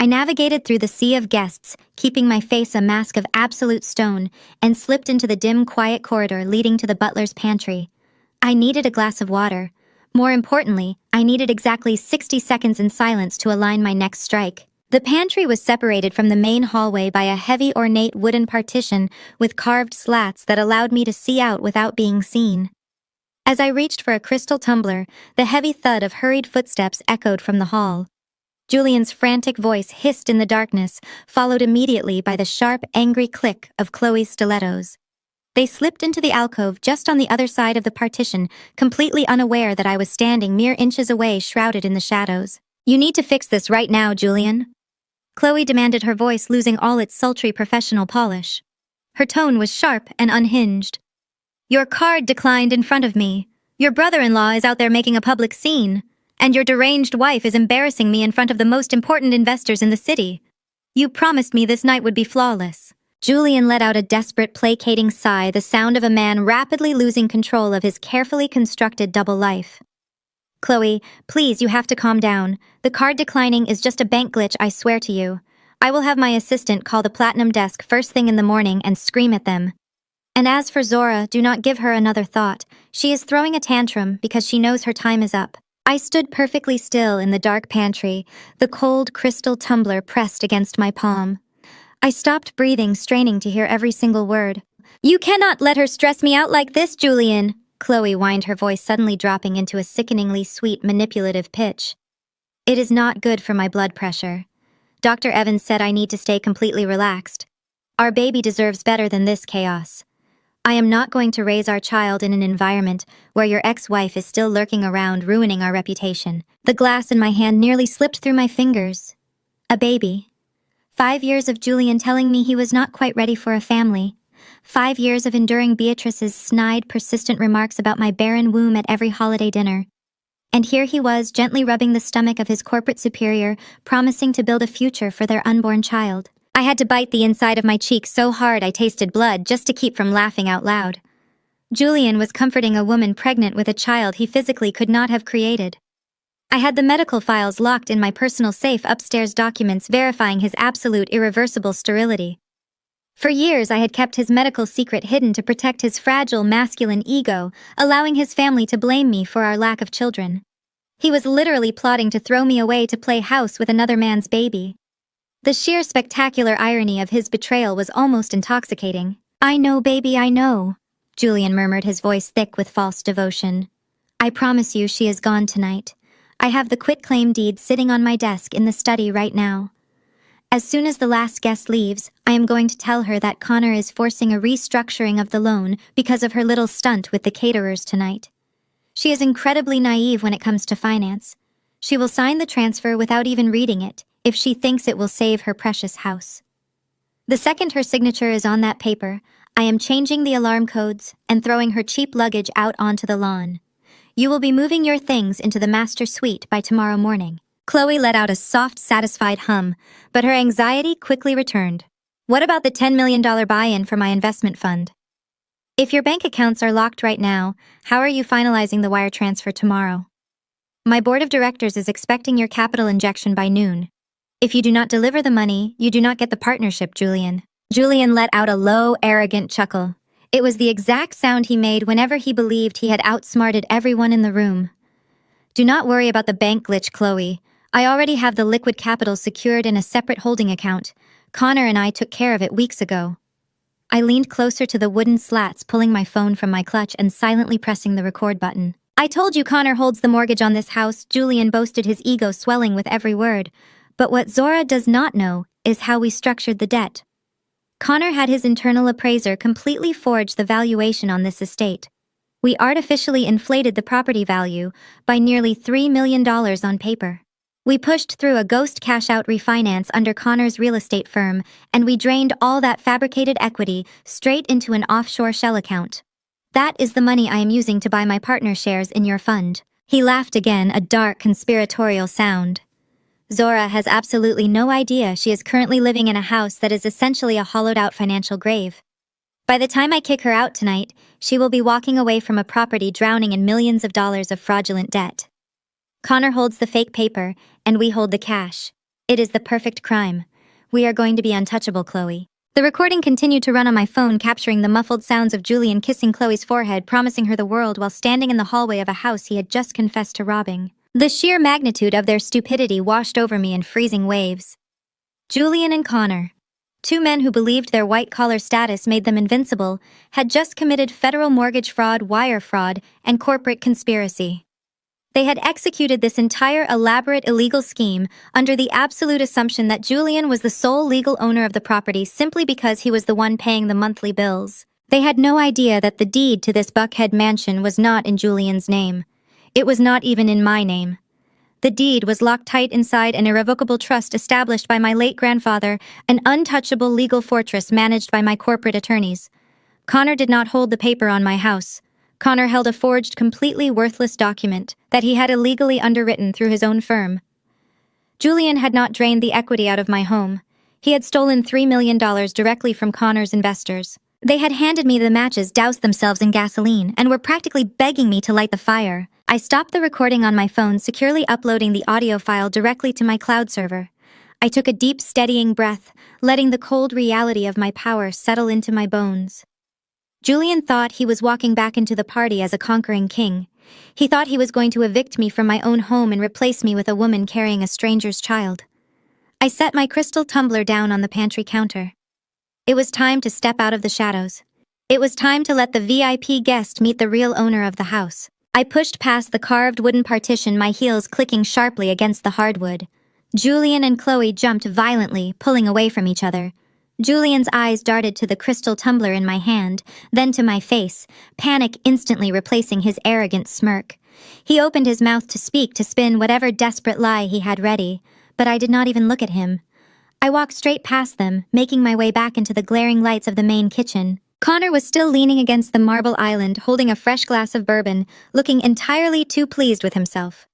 I navigated through the sea of guests, keeping my face a mask of absolute stone, and slipped into the dim, quiet corridor leading to the butler's pantry. I needed a glass of water. More importantly, I needed exactly 60 seconds in silence to align my next strike. The pantry was separated from the main hallway by a heavy, ornate wooden partition with carved slats that allowed me to see out without being seen. As I reached for a crystal tumbler, the heavy thud of hurried footsteps echoed from the hall. Julian's frantic voice hissed in the darkness, followed immediately by the sharp, angry click of Chloe's stilettos. They slipped into the alcove just on the other side of the partition, completely unaware that I was standing mere inches away, shrouded in the shadows. You need to fix this right now, Julian. Chloe demanded, her voice losing all its sultry professional polish. Her tone was sharp and unhinged. Your card declined in front of me. Your brother-in-law is out there making a public scene. And your deranged wife is embarrassing me in front of the most important investors in the city. You promised me this night would be flawless. Julian let out a desperate, placating sigh, the sound of a man rapidly losing control of his carefully constructed double life. Chloe, please, you have to calm down. The card declining is just a bank glitch, I swear to you. I will have my assistant call the platinum desk first thing in the morning and scream at them. And as for Zora, do not give her another thought. She is throwing a tantrum because she knows her time is up. I stood perfectly still in the dark pantry, the cold crystal tumbler pressed against my palm. I stopped breathing, straining to hear every single word. You cannot let her stress me out like this, Julian, Chloe whined, her voice suddenly dropping into a sickeningly sweet, manipulative pitch. It is not good for my blood pressure. Dr. Evans said I need to stay completely relaxed. Our baby deserves better than this chaos. I am not going to raise our child in an environment where your ex-wife is still lurking around, ruining our reputation. The glass in my hand nearly slipped through my fingers. A baby. 5 years of Julian telling me he was not quite ready for a family. 5 years of enduring Beatrice's snide, persistent remarks about my barren womb at every holiday dinner. And here he was, gently rubbing the stomach of his corporate superior, promising to build a future for their unborn child. I had to bite the inside of my cheek so hard I tasted blood just to keep from laughing out loud. Julian was comforting a woman pregnant with a child he physically could not have created. I had the medical files locked in my personal safe upstairs, documents verifying his absolute irreversible sterility. For years I had kept his medical secret hidden to protect his fragile masculine ego, allowing his family to blame me for our lack of children. He was literally plotting to throw me away to play house with another man's baby. The sheer spectacular irony of his betrayal was almost intoxicating. I know, baby, I know, Julian murmured, his voice thick with false devotion. I promise you she is gone tonight. I have the quitclaim deed sitting on my desk in the study right now. As soon as the last guest leaves, I am going to tell her that Connor is forcing a restructuring of the loan because of her little stunt with the caterers tonight. She is incredibly naive when it comes to finance. She will sign the transfer without even reading it, if she thinks it will save her precious house. The second her signature is on that paper, I am changing the alarm codes and throwing her cheap luggage out onto the lawn. You will be moving your things into the master suite by tomorrow morning. Chloe let out a soft, satisfied hum, but her anxiety quickly returned. What about the $10 million buy-in for my investment fund? If your bank accounts are locked right now, how are you finalizing the wire transfer tomorrow? My board of directors is expecting your capital injection by noon. If you do not deliver the money, you do not get the partnership, Julian. Julian let out a low, arrogant chuckle. It was the exact sound he made whenever he believed he had outsmarted everyone in the room. Do not worry about the bank glitch, Chloe. I already have the liquid capital secured in a separate holding account. Connor and I took care of it weeks ago. I leaned closer to the wooden slats, pulling my phone from my clutch and silently pressing the record button. I told you Connor holds the mortgage on this house, Julian boasted, his ego swelling with every word. But what Zora does not know is how we structured the debt. Connor had his internal appraiser completely forge the valuation on this estate. We artificially inflated the property value by nearly $3 million on paper. We pushed through a ghost cash-out refinance under Connor's real estate firm, and we drained all that fabricated equity straight into an offshore shell account. That is the money I am using to buy my partner shares in your fund. He laughed again, a dark, conspiratorial sound. Zora has absolutely no idea she is currently living in a house that is essentially a hollowed-out financial grave. By the time I kick her out tonight, she will be walking away from a property drowning in millions of dollars of fraudulent debt. Connor holds the fake paper, and we hold the cash. It is the perfect crime. We are going to be untouchable, Chloe. The recording continued to run on my phone, capturing the muffled sounds of Julian kissing Chloe's forehead, promising her the world while standing in the hallway of a house he had just confessed to robbing. The sheer magnitude of their stupidity washed over me in freezing waves. Julian and Connor, two men who believed their white-collar status made them invincible, had just committed federal mortgage fraud, wire fraud, and corporate conspiracy. They had executed this entire elaborate illegal scheme under the absolute assumption that Julian was the sole legal owner of the property simply because he was the one paying the monthly bills. They had no idea that the deed to this Buckhead mansion was not in Julian's name. It was not even in my name. The deed was locked tight inside an irrevocable trust established by my late grandfather, an untouchable legal fortress managed by my corporate attorneys. Connor did not hold the paper on my house. Connor held a forged, completely worthless document that he had illegally underwritten through his own firm. Julian had not drained the equity out of my home. He had stolen $3 million directly from Connor's investors. They had handed me the matches, doused themselves in gasoline, and were practically begging me to light the fire. I stopped the recording on my phone, securely uploading the audio file directly to my cloud server. I took a deep, steadying breath, letting the cold reality of my power settle into my bones. Julian thought he was walking back into the party as a conquering king. He thought he was going to evict me from my own home and replace me with a woman carrying a stranger's child. I set my crystal tumbler down on the pantry counter. It was time to step out of the shadows. It was time to let the VIP guest meet the real owner of the house. I pushed past the carved wooden partition, my heels clicking sharply against the hardwood. Julian and Chloe jumped violently, pulling away from each other. Julian's eyes darted to the crystal tumbler in my hand, then to my face, panic instantly replacing his arrogant smirk. He opened his mouth to speak, to spin whatever desperate lie he had ready, but I did not even look at him. I walked straight past them, making my way back into the glaring lights of the main kitchen. Connor was still leaning against the marble island, holding a fresh glass of bourbon, looking entirely too pleased with himself.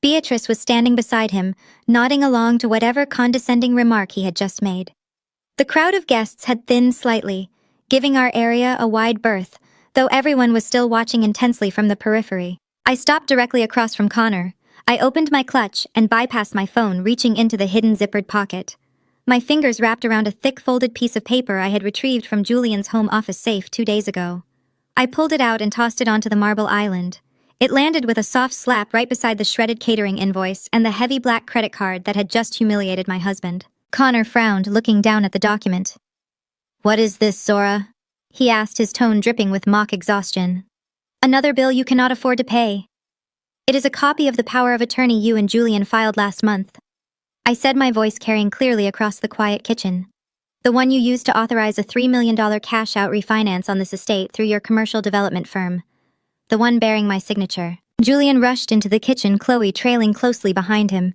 Beatrice was standing beside him, nodding along to whatever condescending remark he had just made. The crowd of guests had thinned slightly, giving our area a wide berth, though everyone was still watching intensely from the periphery. I stopped directly across from Connor. I opened my clutch and bypassed my phone, reaching into the hidden zippered pocket. My fingers wrapped around a thick folded piece of paper I had retrieved from Julian's home office safe 2 days ago. I pulled it out and tossed it onto the marble island. It landed with a soft slap right beside the shredded catering invoice and the heavy black credit card that had just humiliated my husband. Connor frowned, looking down at the document. "What is this, Sora?" he asked, his tone dripping with mock exhaustion. "Another bill you cannot afford to pay. It is a copy of the power of attorney you and Julian filed last month," I said, my voice carrying clearly across the quiet kitchen. "The one you used to authorize a $3 million cash-out refinance on this estate through your commercial development firm. The one bearing my signature." Julian rushed into the kitchen, Chloe trailing closely behind him.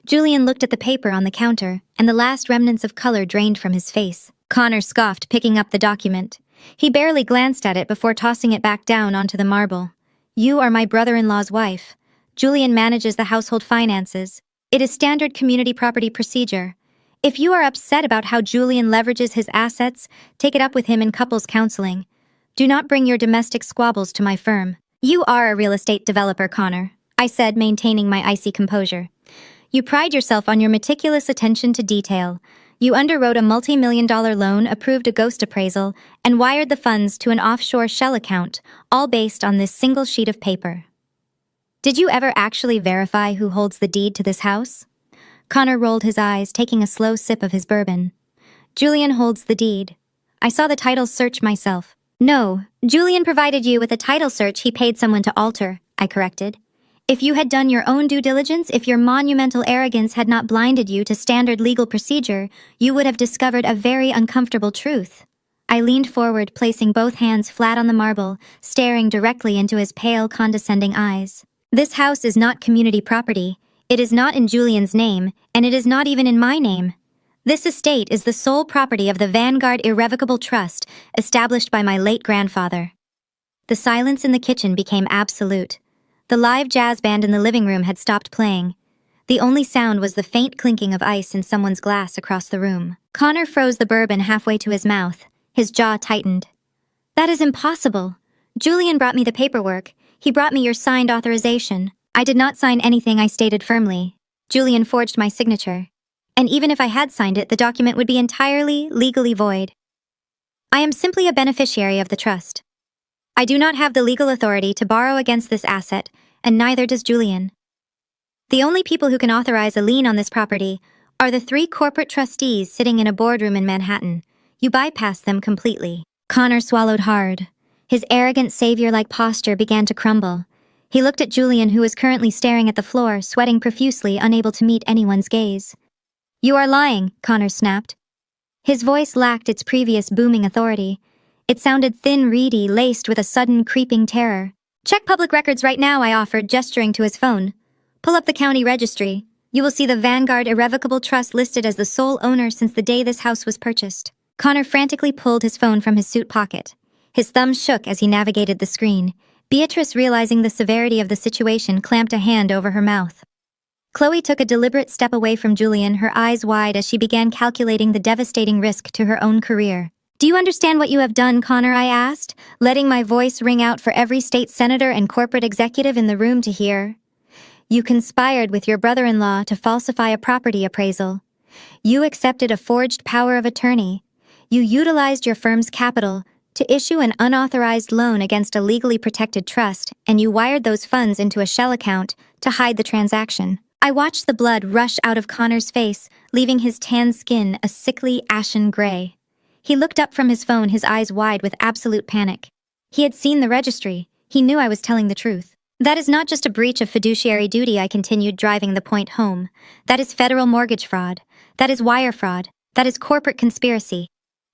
Julian looked at the paper on the counter, and the last remnants of color drained from his face. Connor scoffed, picking up the document. He barely glanced at it before tossing it back down onto the marble. "You are my brother-in-law's wife. Julian manages the household finances. It is standard community property procedure. If you are upset about how Julian leverages his assets, take it up with him in couples counseling. Do not bring your domestic squabbles to my firm." "You are a real estate developer, Connor," I said, maintaining my icy composure. "You pride yourself on your meticulous attention to detail. You underwrote a multi-million-dollar loan, approved a ghost appraisal, and wired the funds to an offshore shell account, all based on this single sheet of paper. Did you ever actually verify who holds the deed to this house?" Connor rolled his eyes, taking a slow sip of his bourbon. "Julian holds the deed. I saw the title search myself." "No, Julian provided you with a title search he paid someone to alter," I corrected. "If you had done your own due diligence, if your monumental arrogance had not blinded you to standard legal procedure, you would have discovered a very uncomfortable truth." I leaned forward, placing both hands flat on the marble, staring directly into his pale, condescending eyes. "This house is not community property. It is not in Julian's name, and it is not even in my name. This estate is the sole property of the Vanguard Irrevocable Trust, established by my late grandfather." The silence in the kitchen became absolute. The live jazz band in the living room had stopped playing. The only sound was the faint clinking of ice in someone's glass across the room. Connor froze the bourbon halfway to his mouth. His jaw tightened. "That is impossible. Julian brought me the paperwork. He brought me your signed authorization." "I did not sign anything," I stated firmly. "Julian forged my signature. And even if I had signed it, the document would be entirely, legally void. I am simply a beneficiary of the trust. I do not have the legal authority to borrow against this asset, and neither does Julian. The only people who can authorize a lien on this property are the 3 corporate trustees sitting in a boardroom in Manhattan. You bypass them completely." Connor swallowed hard. His arrogant savior-like posture began to crumble. He looked at Julian, who was currently staring at the floor, sweating profusely, unable to meet anyone's gaze. "You are lying," Connor snapped. His voice lacked its previous booming authority. It sounded thin, reedy, laced with a sudden, creeping terror. "Check public records right now," I offered, gesturing to his phone. "Pull up the county registry. You will see the Vanguard Irrevocable Trust listed as the sole owner since the day this house was purchased." Connor frantically pulled his phone from his suit pocket. His thumbs shook as he navigated the screen. Beatrice, realizing the severity of the situation, clamped a hand over her mouth. Chloe took a deliberate step away from Julian, her eyes wide as she began calculating the devastating risk to her own career. "Do you understand what you have done, Connor?" I asked, letting my voice ring out for every state senator and corporate executive in the room to hear. "You conspired with your brother-in-law to falsify a property appraisal. You accepted a forged power of attorney. You utilized your firm's capital to issue an unauthorized loan against a legally protected trust, and you wired those funds into a shell account to hide the transaction." I watched the blood rush out of Connor's face, leaving his tan skin a sickly, ashen gray. He looked up from his phone, his eyes wide with absolute panic. He had seen the registry. He knew I was telling the truth. "That is not just a breach of fiduciary duty," I continued, driving the point home. "That is federal mortgage fraud. That is wire fraud. That is corporate conspiracy.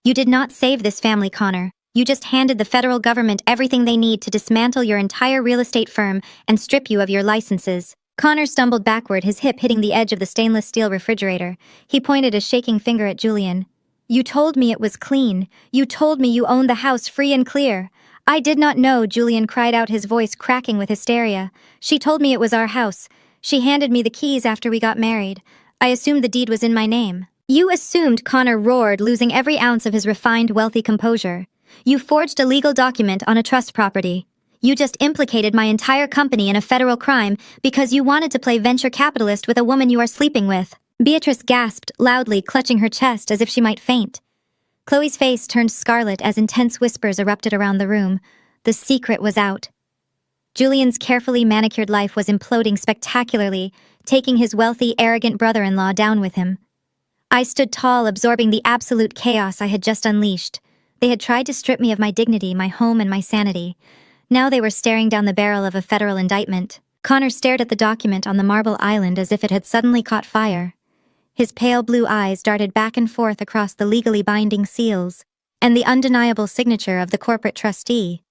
You did not save this family, Connor. You just handed the federal government everything they need to dismantle your entire real estate firm and strip you of your licenses." Connor stumbled backward, his hip hitting the edge of the stainless steel refrigerator. He pointed a shaking finger at Julian. "You told me it was clean. You told me you owned the house free and clear." "I did not know," Julian cried out, his voice cracking with hysteria. "She told me it was our house. She handed me the keys after we got married. I assumed the deed was in my name." "You assumed," Connor roared, losing every ounce of his refined, wealthy composure. "You forged a legal document on a trust property. You just implicated my entire company in a federal crime because you wanted to play venture capitalist with a woman you are sleeping with." Beatrice gasped loudly, clutching her chest as if she might faint. Chloe's face turned scarlet as intense whispers erupted around the room. The secret was out. Julian's carefully manicured life was imploding spectacularly, taking his wealthy, arrogant brother-in-law down with him. I stood tall, absorbing the absolute chaos I had just unleashed. They had tried to strip me of my dignity, my home, and my sanity. Now they were staring down the barrel of a federal indictment. Connor stared at the document on the marble island as if it had suddenly caught fire. His pale blue eyes darted back and forth across the legally binding seals and the undeniable signature of the corporate trustee.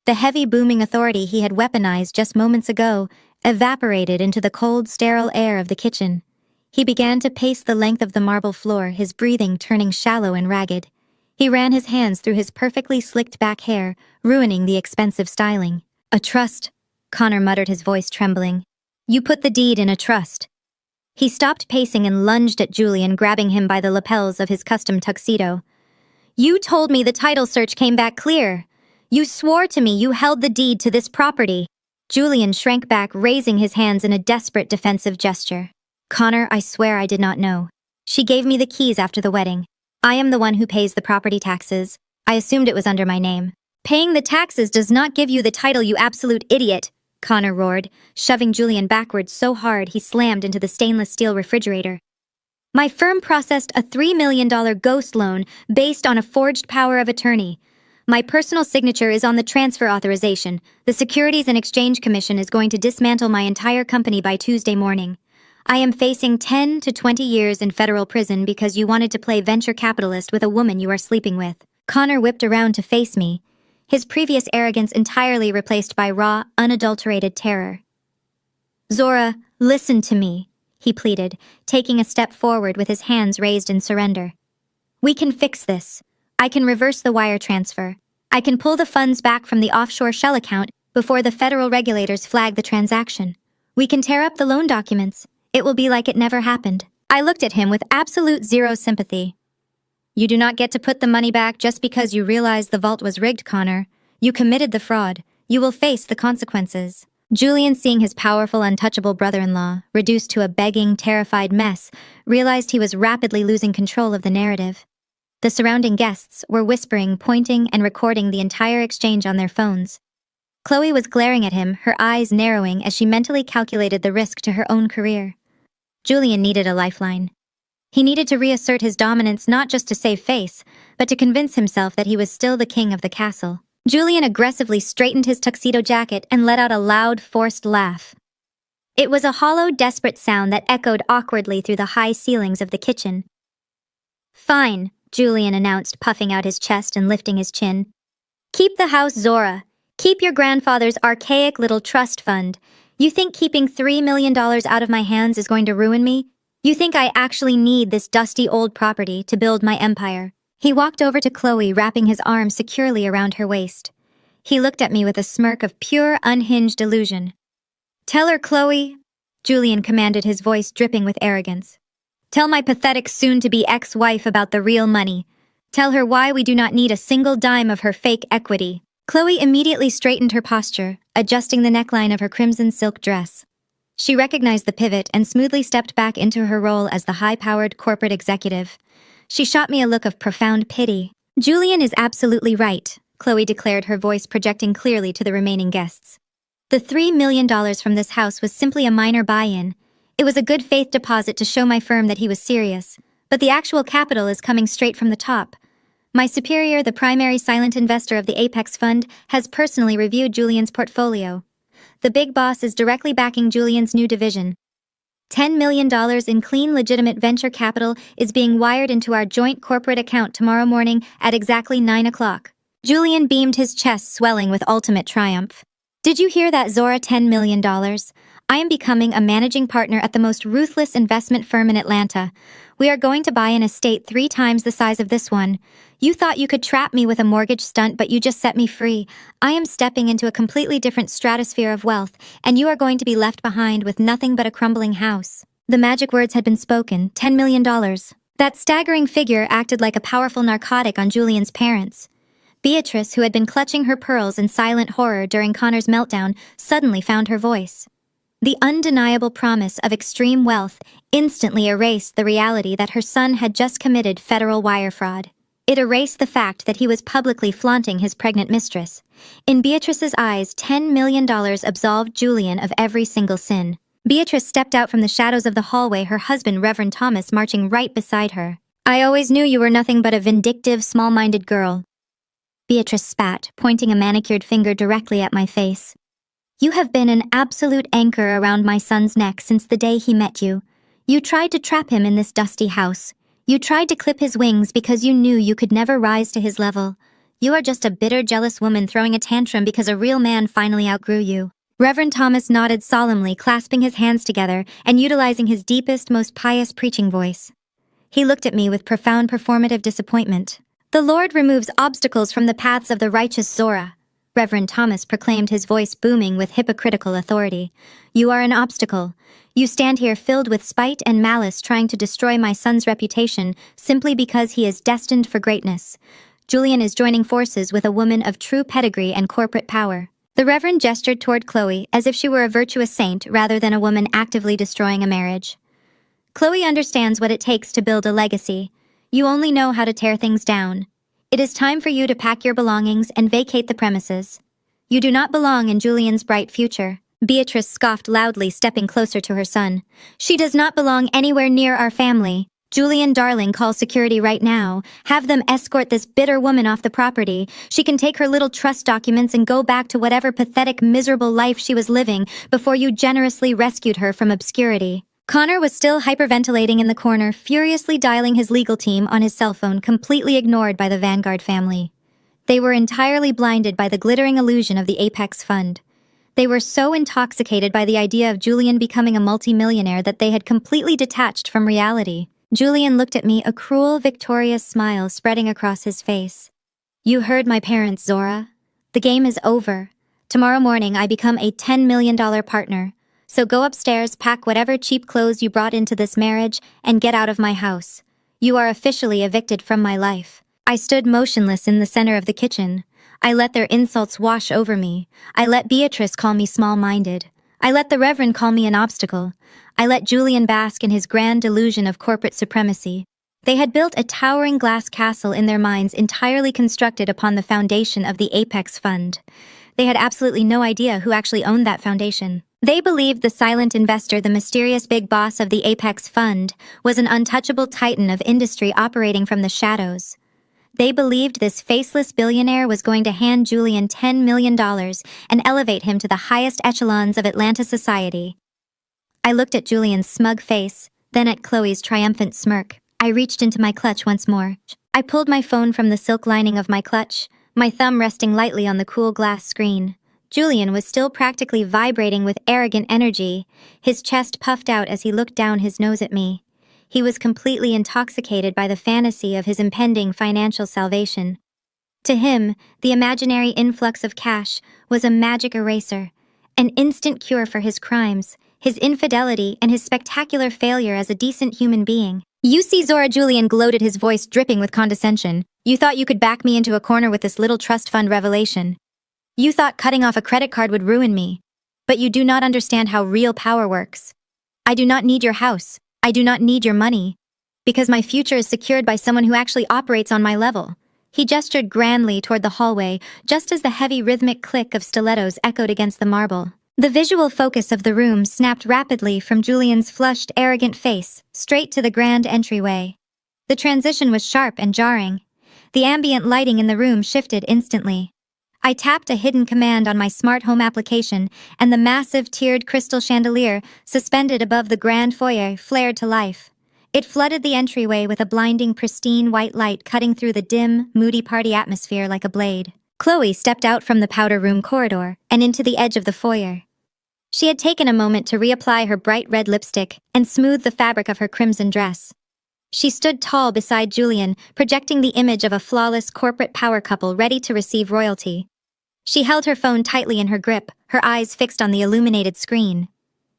The heavy, booming authority he had weaponized just moments ago evaporated into the cold, sterile air of the kitchen. He began to pace the length of the marble floor, his breathing turning shallow and ragged. He ran his hands through his perfectly slicked back hair, ruining the expensive styling. "A trust," Connor muttered, his voice trembling. "You put the deed in a trust." He stopped pacing and lunged at Julian, grabbing him by the lapels of his custom tuxedo. "You told me the title search came back clear. You swore to me you held the deed to this property." Julian shrank back, raising his hands in a desperate defensive gesture. "Connor, I swear I did not know. She gave me the keys after the wedding. I am the one who pays the property taxes. I assumed it was under my name." "Paying the taxes does not give you the title, you absolute idiot," Connor roared, shoving Julian backwards so hard he slammed into the stainless steel refrigerator. "My firm processed a $3 million ghost loan based on a forged power of attorney. My personal signature is on the transfer authorization. The Securities and Exchange Commission is going to dismantle my entire company by Tuesday morning. I am facing 10 to 20 years in federal prison because you wanted to play venture capitalist with a woman you are sleeping with." Connor whipped around to face me, his previous arrogance entirely replaced by raw, unadulterated terror. "Zora, listen to me," he pleaded, taking a step forward with his hands raised in surrender. "We can fix this. I can reverse the wire transfer. I can pull the funds back from the offshore shell account before the federal regulators flag the transaction. We can tear up the loan documents. It will be like it never happened." I looked at him with absolute zero sympathy. "You do not get to put the money back just because you realize the vault was rigged, Connor. You committed the fraud. You will face the consequences." Julian, seeing his powerful, untouchable brother-in-law reduced to a begging, terrified mess, realized he was rapidly losing control of the narrative. The surrounding guests were whispering, pointing, and recording the entire exchange on their phones. Chloe was glaring at him, her eyes narrowing as she mentally calculated the risk to her own career. Julian needed a lifeline. He needed to reassert his dominance not just to save face, but to convince himself that he was still the king of the castle. Julian aggressively straightened his tuxedo jacket and let out a loud, forced laugh. It was a hollow, desperate sound that echoed awkwardly through the high ceilings of the kitchen. "Fine," Julian announced, puffing out his chest and lifting his chin. "Keep the house, Zora. Keep your grandfather's archaic little trust fund. You think keeping $3 million out of my hands is going to ruin me? You think I actually need this dusty old property to build my empire?" He walked over to Chloe, wrapping his arm securely around her waist. He looked at me with a smirk of pure, unhinged illusion. "Tell her, Chloe, Julian commanded, his voice dripping with arrogance. Tell my pathetic soon-to-be ex-wife about the real money. Tell her why we do not need a single dime of her fake equity. Chloe immediately straightened her posture, adjusting the neckline of her crimson silk dress. She recognized the pivot and smoothly stepped back into her role as the high-powered corporate executive. She shot me a look of profound pity. Julian is absolutely right, Chloe declared, her voice projecting clearly to the remaining guests. The $3 million from this house was simply a minor buy-in. It was a good faith deposit to show my firm that he was serious, but the actual capital is coming straight from the top. My superior, the primary silent investor of the Apex Fund, has personally reviewed Julian's portfolio. The big boss is directly backing Julian's new division. $10 million in clean, legitimate venture capital is being wired into our joint corporate account tomorrow morning at exactly 9 o'clock. Julian beamed, his chest swelling with ultimate triumph. Did you hear that, Zora? $10 million. I am becoming a managing partner at the most ruthless investment firm in Atlanta. We are going to buy an estate 3 times the size of this one. You thought you could trap me with a mortgage stunt, but you just set me free. I am stepping into a completely different stratosphere of wealth, and you are going to be left behind with nothing but a crumbling house. The magic words had been spoken. $10 million. That staggering figure acted like a powerful narcotic on Julian's parents. Beatrice, who had been clutching her pearls in silent horror during Connor's meltdown, suddenly found her voice. The undeniable promise of extreme wealth instantly erased the reality that her son had just committed federal wire fraud. It erased the fact that he was publicly flaunting his pregnant mistress. In Beatrice's eyes, $10 million absolved Julian of every single sin. Beatrice stepped out from the shadows of the hallway, her husband, Reverend Thomas, marching right beside her. I always knew you were nothing but a vindictive, small-minded girl. Beatrice spat, pointing a manicured finger directly at my face. You have been an absolute anchor around my son's neck since the day he met you. You tried to trap him in this dusty house. You tried to clip his wings because you knew you could never rise to his level. You are just a bitter, jealous woman throwing a tantrum because a real man finally outgrew you. Reverend Thomas nodded solemnly, clasping his hands together and utilizing his deepest, most pious preaching voice. He looked at me with profound performative disappointment. The Lord removes obstacles from the paths of the righteous, Zora. Reverend Thomas proclaimed, his voice booming with hypocritical authority. You are an obstacle. You stand here filled with spite and malice, trying to destroy my son's reputation simply because he is destined for greatness. Julian is joining forces with a woman of true pedigree and corporate power. The Reverend gestured toward Chloe as if she were a virtuous saint rather than a woman actively destroying a marriage. Chloe understands what it takes to build a legacy. You only know how to tear things down. It is time for you to pack your belongings and vacate the premises. You do not belong in Julian's bright future. Beatrice scoffed loudly, stepping closer to her son. She does not belong anywhere near our family. Julian, darling, call security right now. Have them escort this bitter woman off the property. She can take her little trust documents and go back to whatever pathetic, miserable life she was living before you generously rescued her from obscurity. Connor was still hyperventilating in the corner, furiously dialing his legal team on his cell phone, completely ignored by the Vanguard family. They were entirely blinded by the glittering illusion of the Apex Fund. They were so intoxicated by the idea of Julian becoming a multimillionaire that they had completely detached from reality. Julian looked at me, a cruel, victorious smile spreading across his face. You heard my parents, Zora. The game is over. Tomorrow morning I become a $10 million partner. So go upstairs, pack whatever cheap clothes you brought into this marriage, and get out of my house. You are officially evicted from my life. I stood motionless in the center of the kitchen. I let their insults wash over me. I let Beatrice call me small-minded. I let the Reverend call me an obstacle. I let Julian bask in his grand delusion of corporate supremacy. They had built a towering glass castle in their minds, entirely constructed upon the foundation of the Apex Fund. They had absolutely no idea who actually owned that foundation. They believed the silent investor, the mysterious big boss of the Apex Fund, was an untouchable titan of industry operating from the shadows. They believed this faceless billionaire was going to hand Julian $10 million and elevate him to the highest echelons of Atlanta society. I looked at Julian's smug face, then at Chloe's triumphant smirk. I reached into my clutch once more. I pulled my phone from the silk lining of my clutch, my thumb resting lightly on the cool glass screen. Julian was still practically vibrating with arrogant energy, his chest puffed out as he looked down his nose at me. He was completely intoxicated by the fantasy of his impending financial salvation. To him, the imaginary influx of cash was a magic eraser, an instant cure for his crimes, his infidelity, and his spectacular failure as a decent human being. "You see," Zora, Julian gloated, his voice dripping with condescension. "You thought you could back me into a corner with this little trust fund revelation. You thought cutting off a credit card would ruin me. But you do not understand how real power works. I do not need your house. I do not need your money. Because my future is secured by someone who actually operates on my level." He gestured grandly toward the hallway, just as the heavy rhythmic click of stilettos echoed against the marble. The visual focus of the room snapped rapidly from Julian's flushed, arrogant face, straight to the grand entryway. The transition was sharp and jarring. The ambient lighting in the room shifted instantly. I tapped a hidden command on my smart home application, and the massive tiered crystal chandelier suspended above the grand foyer flared to life. It flooded the entryway with a blinding, pristine white light cutting through the dim, moody party atmosphere like a blade. Chloe stepped out from the powder room corridor and into the edge of the foyer. She had taken a moment to reapply her bright red lipstick and smooth the fabric of her crimson dress. She stood tall beside Julian, projecting the image of a flawless corporate power couple ready to receive royalty. She held her phone tightly in her grip, her eyes fixed on the illuminated screen.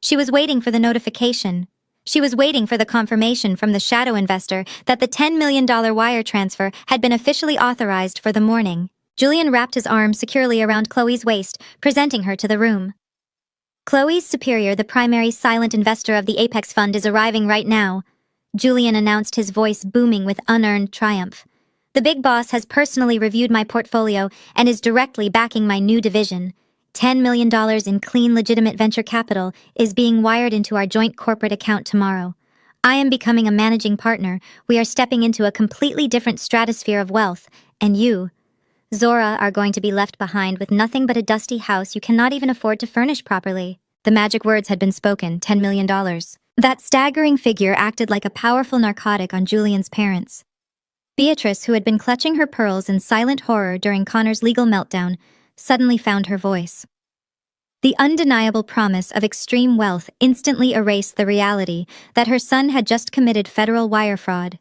She was waiting for the notification. She was waiting for the confirmation from the shadow investor that the $10 million wire transfer had been officially authorized for the morning. Julian wrapped his arm securely around Chloe's waist, presenting her to the room. "Chloe's superior, the primary silent investor of the Apex Fund, is arriving right now," Julian announced, his voice booming with unearned triumph. "The big boss has personally reviewed my portfolio and is directly backing my new division. $10 million in clean, legitimate venture capital is being wired into our joint corporate account tomorrow. I am becoming a managing partner. We are stepping into a completely different stratosphere of wealth, and you, Zora, are going to be left behind with nothing but a dusty house you cannot even afford to furnish properly." The magic words had been spoken, $10 million. That staggering figure acted like a powerful narcotic on Julian's parents. Beatrice, who had been clutching her pearls in silent horror during Connor's legal meltdown, suddenly found her voice. The undeniable promise of extreme wealth instantly erased the reality that her son had just committed federal wire fraud.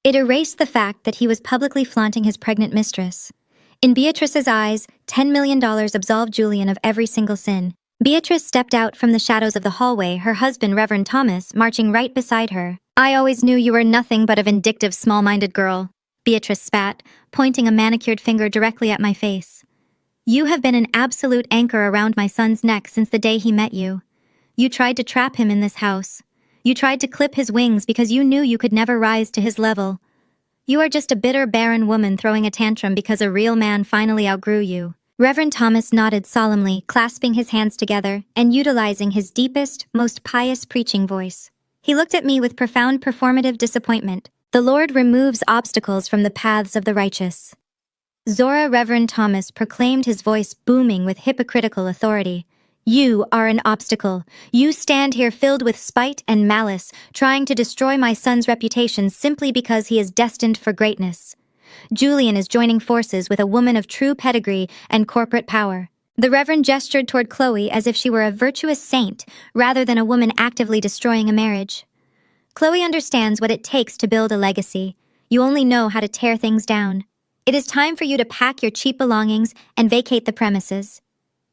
It erased the fact that he was publicly flaunting his pregnant mistress. In Beatrice's eyes, $10 million absolved Julian of every single sin. Beatrice stepped out from the shadows of the hallway, her husband, Reverend Thomas, marching right beside her. "I always knew you were nothing but a vindictive, small-minded girl," Beatrice spat, pointing a manicured finger directly at my face. "You have been an absolute anchor around my son's neck since the day he met you. You tried to trap him in this house. You tried to clip his wings because you knew you could never rise to his level. You are just a bitter, barren woman throwing a tantrum because a real man finally outgrew you." Reverend Thomas nodded solemnly, clasping his hands together and utilizing his deepest, most pious preaching voice. He looked at me with profound performative disappointment. "The Lord removes obstacles from the paths of the righteous." Zora, Reverend Thomas proclaimed, his voice booming with hypocritical authority. "You are an obstacle. You stand here filled with spite and malice, trying to destroy my son's reputation simply because he is destined for greatness. Julian is joining forces with a woman of true pedigree and corporate power." The Reverend gestured toward Chloe as if she were a virtuous saint rather than a woman actively destroying a marriage. "Chloe understands what it takes to build a legacy. You only know how to tear things down. It is time for you to pack your cheap belongings and vacate the premises.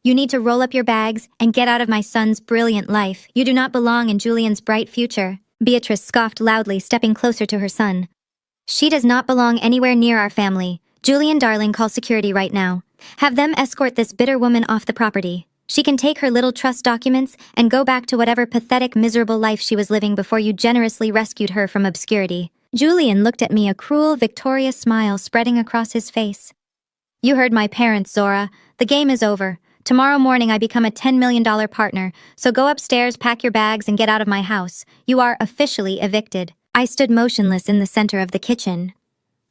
You need to roll up your bags and get out of my son's brilliant life. You do not belong in Julian's bright future." Beatrice scoffed loudly, stepping closer to her son. "She does not belong anywhere near our family. Julian, darling, call security right now. Have them escort this bitter woman off the property. She can take her little trust documents and go back to whatever pathetic, miserable life she was living before you generously rescued her from obscurity." Julian looked at me, a cruel, victorious smile spreading across his face. "You heard my parents, Zora. The game is over. Tomorrow morning I become a $10 million partner, so go upstairs, pack your bags, and get out of my house. You are officially evicted." I stood motionless in the center of the kitchen.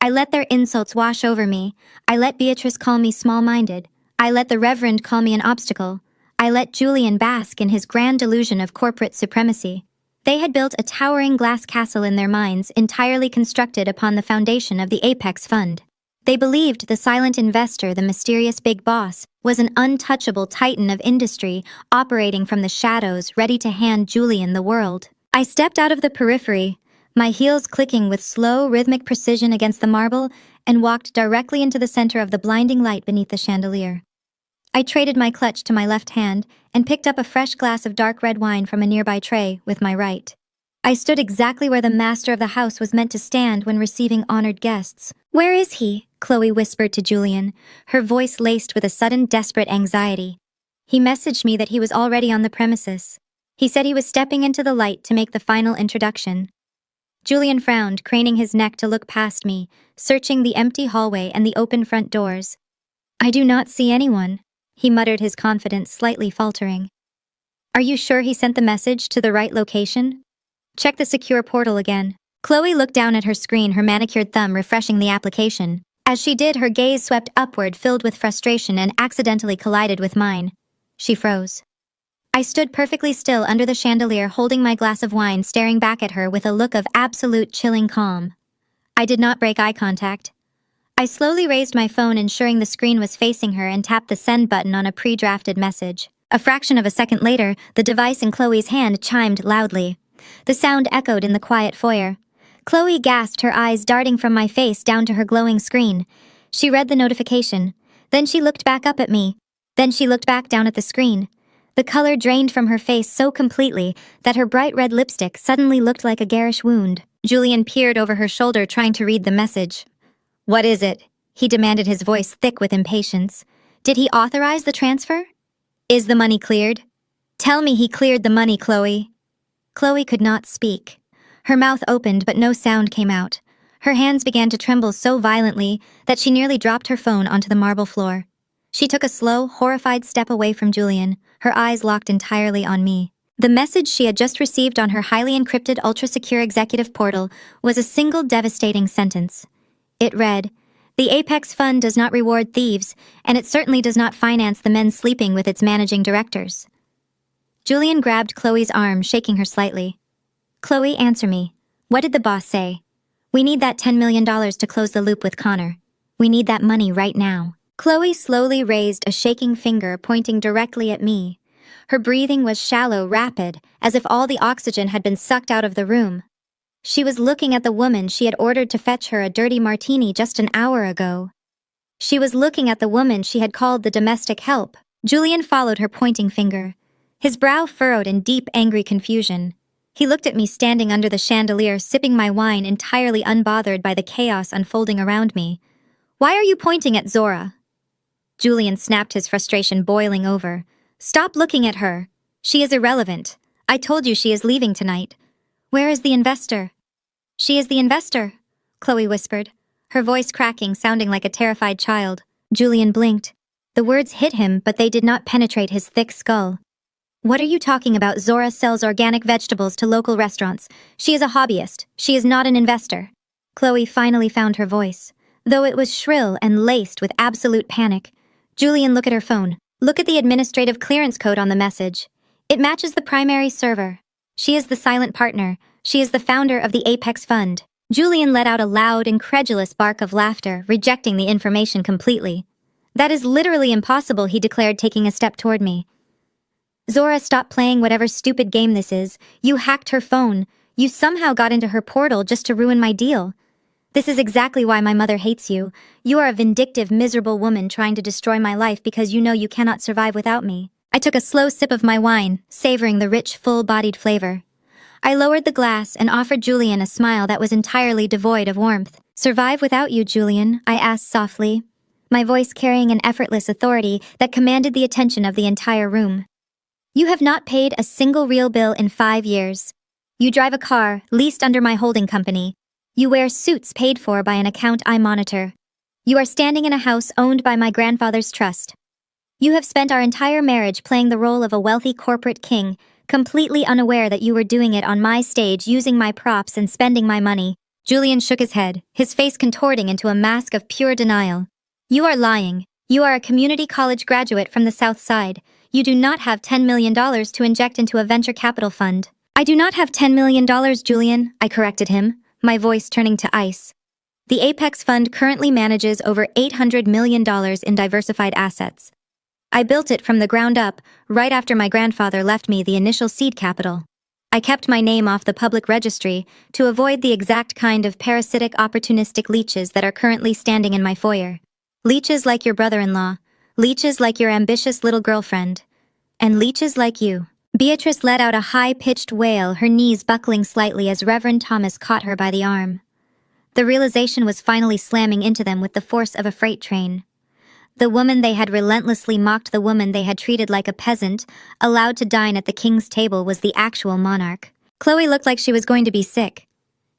I let their insults wash over me. I let Beatrice call me small-minded. I let the Reverend call me an obstacle. I let Julian bask in his grand delusion of corporate supremacy. They had built a towering glass castle in their minds, entirely constructed upon the foundation of the Apex Fund. They believed the silent investor, the mysterious big boss, was an untouchable titan of industry, operating from the shadows, ready to hand Julian the world. I stepped out of the periphery, my heels clicking with slow, rhythmic precision against the marble, and walked directly into the center of the blinding light beneath the chandelier. I traded my clutch to my left hand and picked up a fresh glass of dark red wine from a nearby tray with my right. I stood exactly where the master of the house was meant to stand when receiving honored guests. "Where is he?" Chloe whispered to Julian, her voice laced with a sudden desperate anxiety. He messaged me that he was already on the premises. He said he was stepping into the light to make the final introduction. Julian frowned, craning his neck to look past me, searching the empty hallway and the open front doors. "I do not see anyone," he muttered, his confidence slightly faltering. "Are you sure he sent the message to the right location? Check the secure portal again." Chloe looked down at her screen, her manicured thumb refreshing the application. As she did, her gaze swept upward, filled with frustration, and accidentally collided with mine. She froze. I stood perfectly still under the chandelier, holding my glass of wine, staring back at her with a look of absolute chilling calm. I did not break eye contact. I slowly raised my phone, ensuring the screen was facing her, and tapped the send button on a pre-drafted message. A fraction of a second later, the device in Chloe's hand chimed loudly. The sound echoed in the quiet foyer. Chloe gasped, her eyes darting from my face down to her glowing screen. She read the notification. Then she looked back up at me. Then she looked back down at the screen. The color drained from her face so completely that her bright red lipstick suddenly looked like a garish wound. Julian peered over her shoulder, trying to read the message. "What is it?" he demanded, his voice thick with impatience. "Did he authorize the transfer? Is the money cleared? Tell me he cleared the money, Chloe." Chloe could not speak. Her mouth opened, but no sound came out. Her hands began to tremble so violently that she nearly dropped her phone onto the marble floor. She took a slow, horrified step away from Julian, her eyes locked entirely on me. The message she had just received on her highly encrypted, ultra-secure executive portal was a single devastating sentence. It read, "The Apex Fund does not reward thieves, and it certainly does not finance the men sleeping with its managing directors." Julian grabbed Chloe's arm, shaking her slightly. "Chloe, answer me. What did the boss say? We need that $10 million to close the loop with Connor. We need that money right now." Chloe slowly raised a shaking finger, pointing directly at me. Her breathing was shallow, rapid, as if all the oxygen had been sucked out of the room. She was looking at the woman she had ordered to fetch her a dirty martini just an hour ago. She was looking at the woman she had called the domestic help. Julian followed her pointing finger. His brow furrowed in deep, angry confusion. He looked at me standing under the chandelier, sipping my wine, entirely unbothered by the chaos unfolding around me. "Why are you pointing at Zora?" Julian snapped, his frustration boiling over. "Stop looking at her. She is irrelevant. I told you she is leaving tonight. Where is the investor?" "She is the investor," Chloe whispered, her voice cracking, sounding like a terrified child. Julian blinked. The words hit him, but they did not penetrate his thick skull. "What are you talking about? Zora sells organic vegetables to local restaurants. She is a hobbyist. She is not an investor." Chloe finally found her voice, though it was shrill and laced with absolute panic. "Julian, look at her phone. Look at the administrative clearance code on the message. It matches the primary server. She is the silent partner. She is the founder of the Apex Fund." Julian let out a loud, incredulous bark of laughter, rejecting the information completely. "That is literally impossible," he declared, taking a step toward me. "Zora, stop playing whatever stupid game this is. You hacked her phone. You somehow got into her portal just to ruin my deal. This is exactly why my mother hates you. You are a vindictive, miserable woman trying to destroy my life because you know you cannot survive without me." I took a slow sip of my wine, savoring the rich, full-bodied flavor. I lowered the glass and offered Julian a smile that was entirely devoid of warmth. "Survive without you, Julian?" I asked softly, my voice carrying an effortless authority that commanded the attention of the entire room. "You have not paid a single real bill in 5 years. You drive a car leased under my holding company. You wear suits paid for by an account I monitor. You are standing in a house owned by my grandfather's trust. You have spent our entire marriage playing the role of a wealthy corporate king, completely unaware that you were doing it on my stage, using my props and spending my money." Julian shook his head, his face contorting into a mask of pure denial. "You are lying. You are a community college graduate from the South Side. You do not have $10 million to inject into a venture capital fund." "I do not have $10 million, Julian," I corrected him, my voice turning to ice. "The Apex Fund currently manages over $800 million in diversified assets. I built it from the ground up, right after my grandfather left me the initial seed capital. I kept my name off the public registry to avoid the exact kind of parasitic, opportunistic leeches that are currently standing in my foyer. Leeches like your brother-in-law, Leeches like your ambitious little girlfriend. And leeches like you. Beatrice let out a high-pitched wail, her knees buckling slightly as Reverend Thomas caught her by the arm. The realization was finally slamming into them with the force of a freight train. The woman they had relentlessly mocked, the woman they had treated like a peasant, allowed to dine at the king's table, was the actual monarch. Chloe looked like she was going to be sick.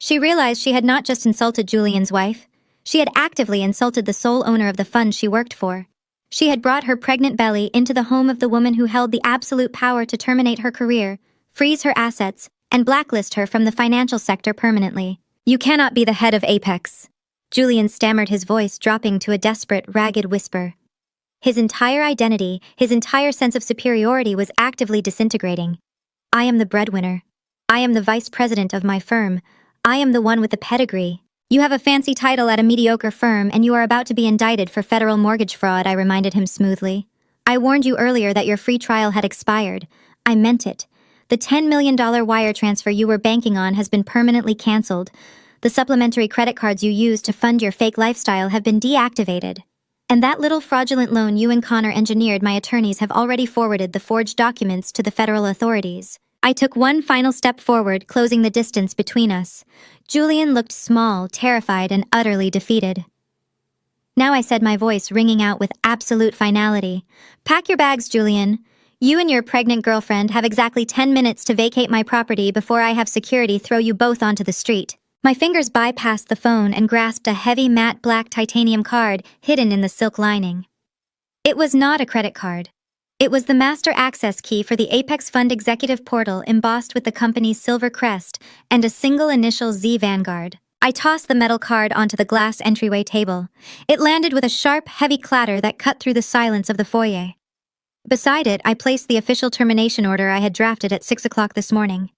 She realized she had not just insulted Julian's wife, she had actively insulted the sole owner of the fund she worked for. She had brought her pregnant belly into the home of the woman who held the absolute power to terminate her career, freeze her assets, and blacklist her from the financial sector permanently. You cannot be the head of Apex. Julian stammered, his voice dropping to a desperate, ragged whisper. His entire identity, his entire sense of superiority was actively disintegrating. I am the breadwinner. I am the vice president of my firm. I am the one with the pedigree. You have a fancy title at a mediocre firm and you are about to be indicted for federal mortgage fraud, I reminded him smoothly. I warned you earlier that your free trial had expired. I meant it. The $10 million wire transfer you were banking on has been permanently canceled. The supplementary credit cards you used to fund your fake lifestyle have been deactivated. And that little fraudulent loan you and Connor engineered, my attorneys have already forwarded the forged documents to the federal authorities. I took one final step forward, closing the distance between us. Julian looked small, terrified, and utterly defeated. Now I said, my voice ringing out with absolute finality. Pack your bags, Julian. You and your pregnant girlfriend have exactly 10 minutes to vacate my property before I have security throw you both onto the street. My fingers bypassed the phone and grasped a heavy matte black titanium card hidden in the silk lining. It was not a credit card. It was the master access key for the Apex Fund executive portal, embossed with the company's silver crest and a single initial Z Vanguard. I tossed the metal card onto the glass entryway table. It landed with a sharp, heavy clatter that cut through the silence of the foyer. Beside it, I placed the official termination order I had drafted at 6 o'clock this morning.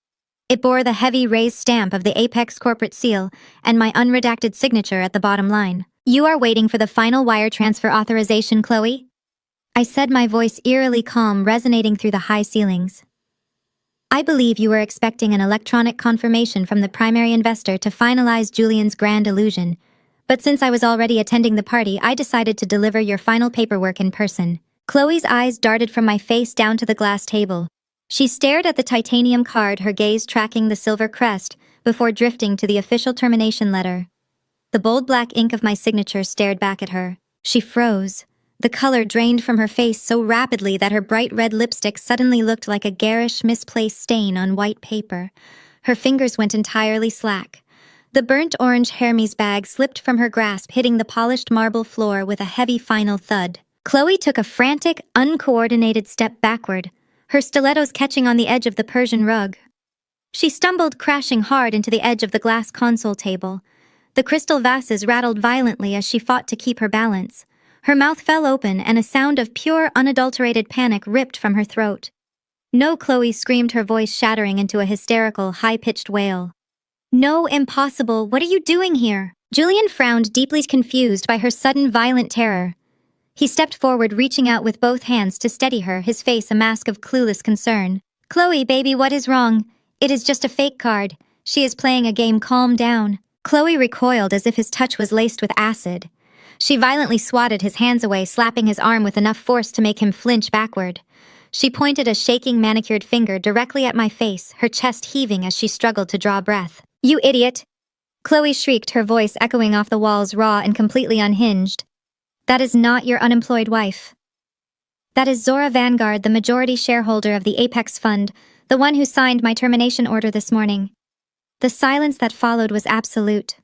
It bore the heavy raised stamp of the Apex corporate seal and my unredacted signature at the bottom line. You are waiting for the final wire transfer authorization, Chloe? I said, my voice eerily calm, resonating through the high ceilings. I believe you were expecting an electronic confirmation from the primary investor to finalize Julian's grand illusion, but since I was already attending the party, I decided to deliver your final paperwork in person. Chloe's eyes darted from my face down to the glass table. She stared at the titanium card, her gaze tracking the silver crest, before drifting to the official termination letter. The bold black ink of my signature stared back at her. She froze. The color drained from her face so rapidly that her bright red lipstick suddenly looked like a garish, misplaced stain on white paper. Her fingers went entirely slack. The burnt orange Hermes bag slipped from her grasp, hitting the polished marble floor with a heavy final thud. Chloe took a frantic, uncoordinated step backward, her stilettos catching on the edge of the Persian rug. She stumbled, crashing hard into the edge of the glass console table. The crystal vases rattled violently as she fought to keep her balance. Her mouth fell open and a sound of pure, unadulterated panic ripped from her throat. No, Chloe screamed, her voice shattering into a hysterical, high-pitched wail. No, impossible, what are you doing here? Julian frowned, deeply confused by her sudden, violent terror. He stepped forward, reaching out with both hands to steady her, his face a mask of clueless concern. Chloe, baby, what is wrong? It is just a fake card. She is playing a game, calm down. Chloe recoiled as if his touch was laced with acid. She violently swatted his hands away, slapping his arm with enough force to make him flinch backward. She pointed a shaking, manicured finger directly at my face, her chest heaving as she struggled to draw breath. You idiot! Chloe shrieked, her voice echoing off the walls, raw and completely unhinged. That is not your unemployed wife. That is Zora Vanguard, the majority shareholder of the Apex Fund, the one who signed my termination order this morning. The silence that followed was absolute.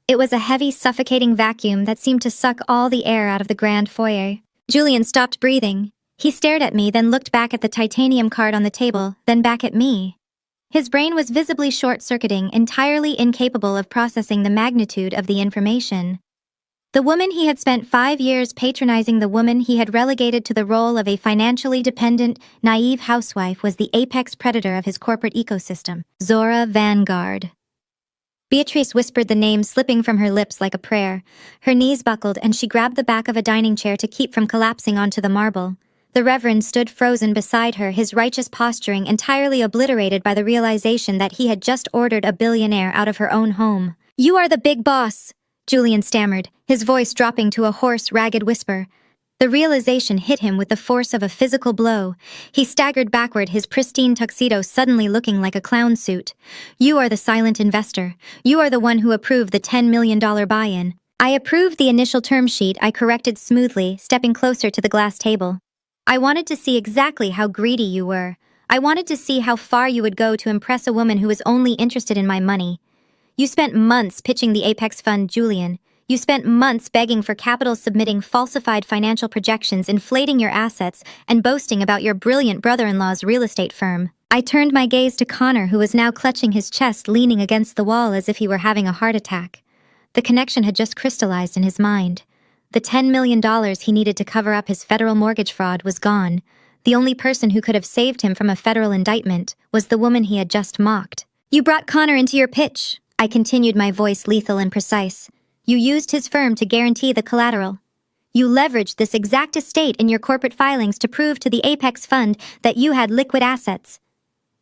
It was a heavy, suffocating vacuum that seemed to suck all the air out of the grand foyer. Julian stopped breathing. He stared at me, then looked back at the titanium card on the table, then back at me. His brain was visibly short-circuiting, entirely incapable of processing the magnitude of the information. The woman he had spent 5 years patronizing, the woman he had relegated to the role of a financially dependent, naive housewife, was the apex predator of his corporate ecosystem, Zora Vanguard. Beatrice whispered the name, slipping from her lips like a prayer. Her knees buckled and she grabbed the back of a dining chair to keep from collapsing onto the marble. The Reverend stood frozen beside her, his righteous posturing entirely obliterated by the realization that he had just ordered a billionaire out of her own home. You are the big boss, Julian stammered, his voice dropping to a hoarse, ragged whisper. The realization hit him with the force of a physical blow. He staggered backward, his pristine tuxedo suddenly looking like a clown suit. You are the silent investor. You are the one who approved the $10 million buy-in. I approved the initial term sheet, I corrected smoothly, stepping closer to the glass table. I wanted to see exactly how greedy you were. I wanted to see how far you would go to impress a woman who was only interested in my money. You spent months pitching the Apex Fund, Julian. You spent months begging for capital, submitting falsified financial projections, inflating your assets, and boasting about your brilliant brother-in-law's real estate firm. I turned my gaze to Connor, who was now clutching his chest, leaning against the wall as if he were having a heart attack. The connection had just crystallized in his mind. The $10 million he needed to cover up his federal mortgage fraud was gone. The only person who could have saved him from a federal indictment was the woman he had just mocked. You brought Connor into your pitch, I continued, my voice lethal and precise. You used his firm to guarantee the collateral. You leveraged this exact estate in your corporate filings to prove to the Apex Fund that you had liquid assets.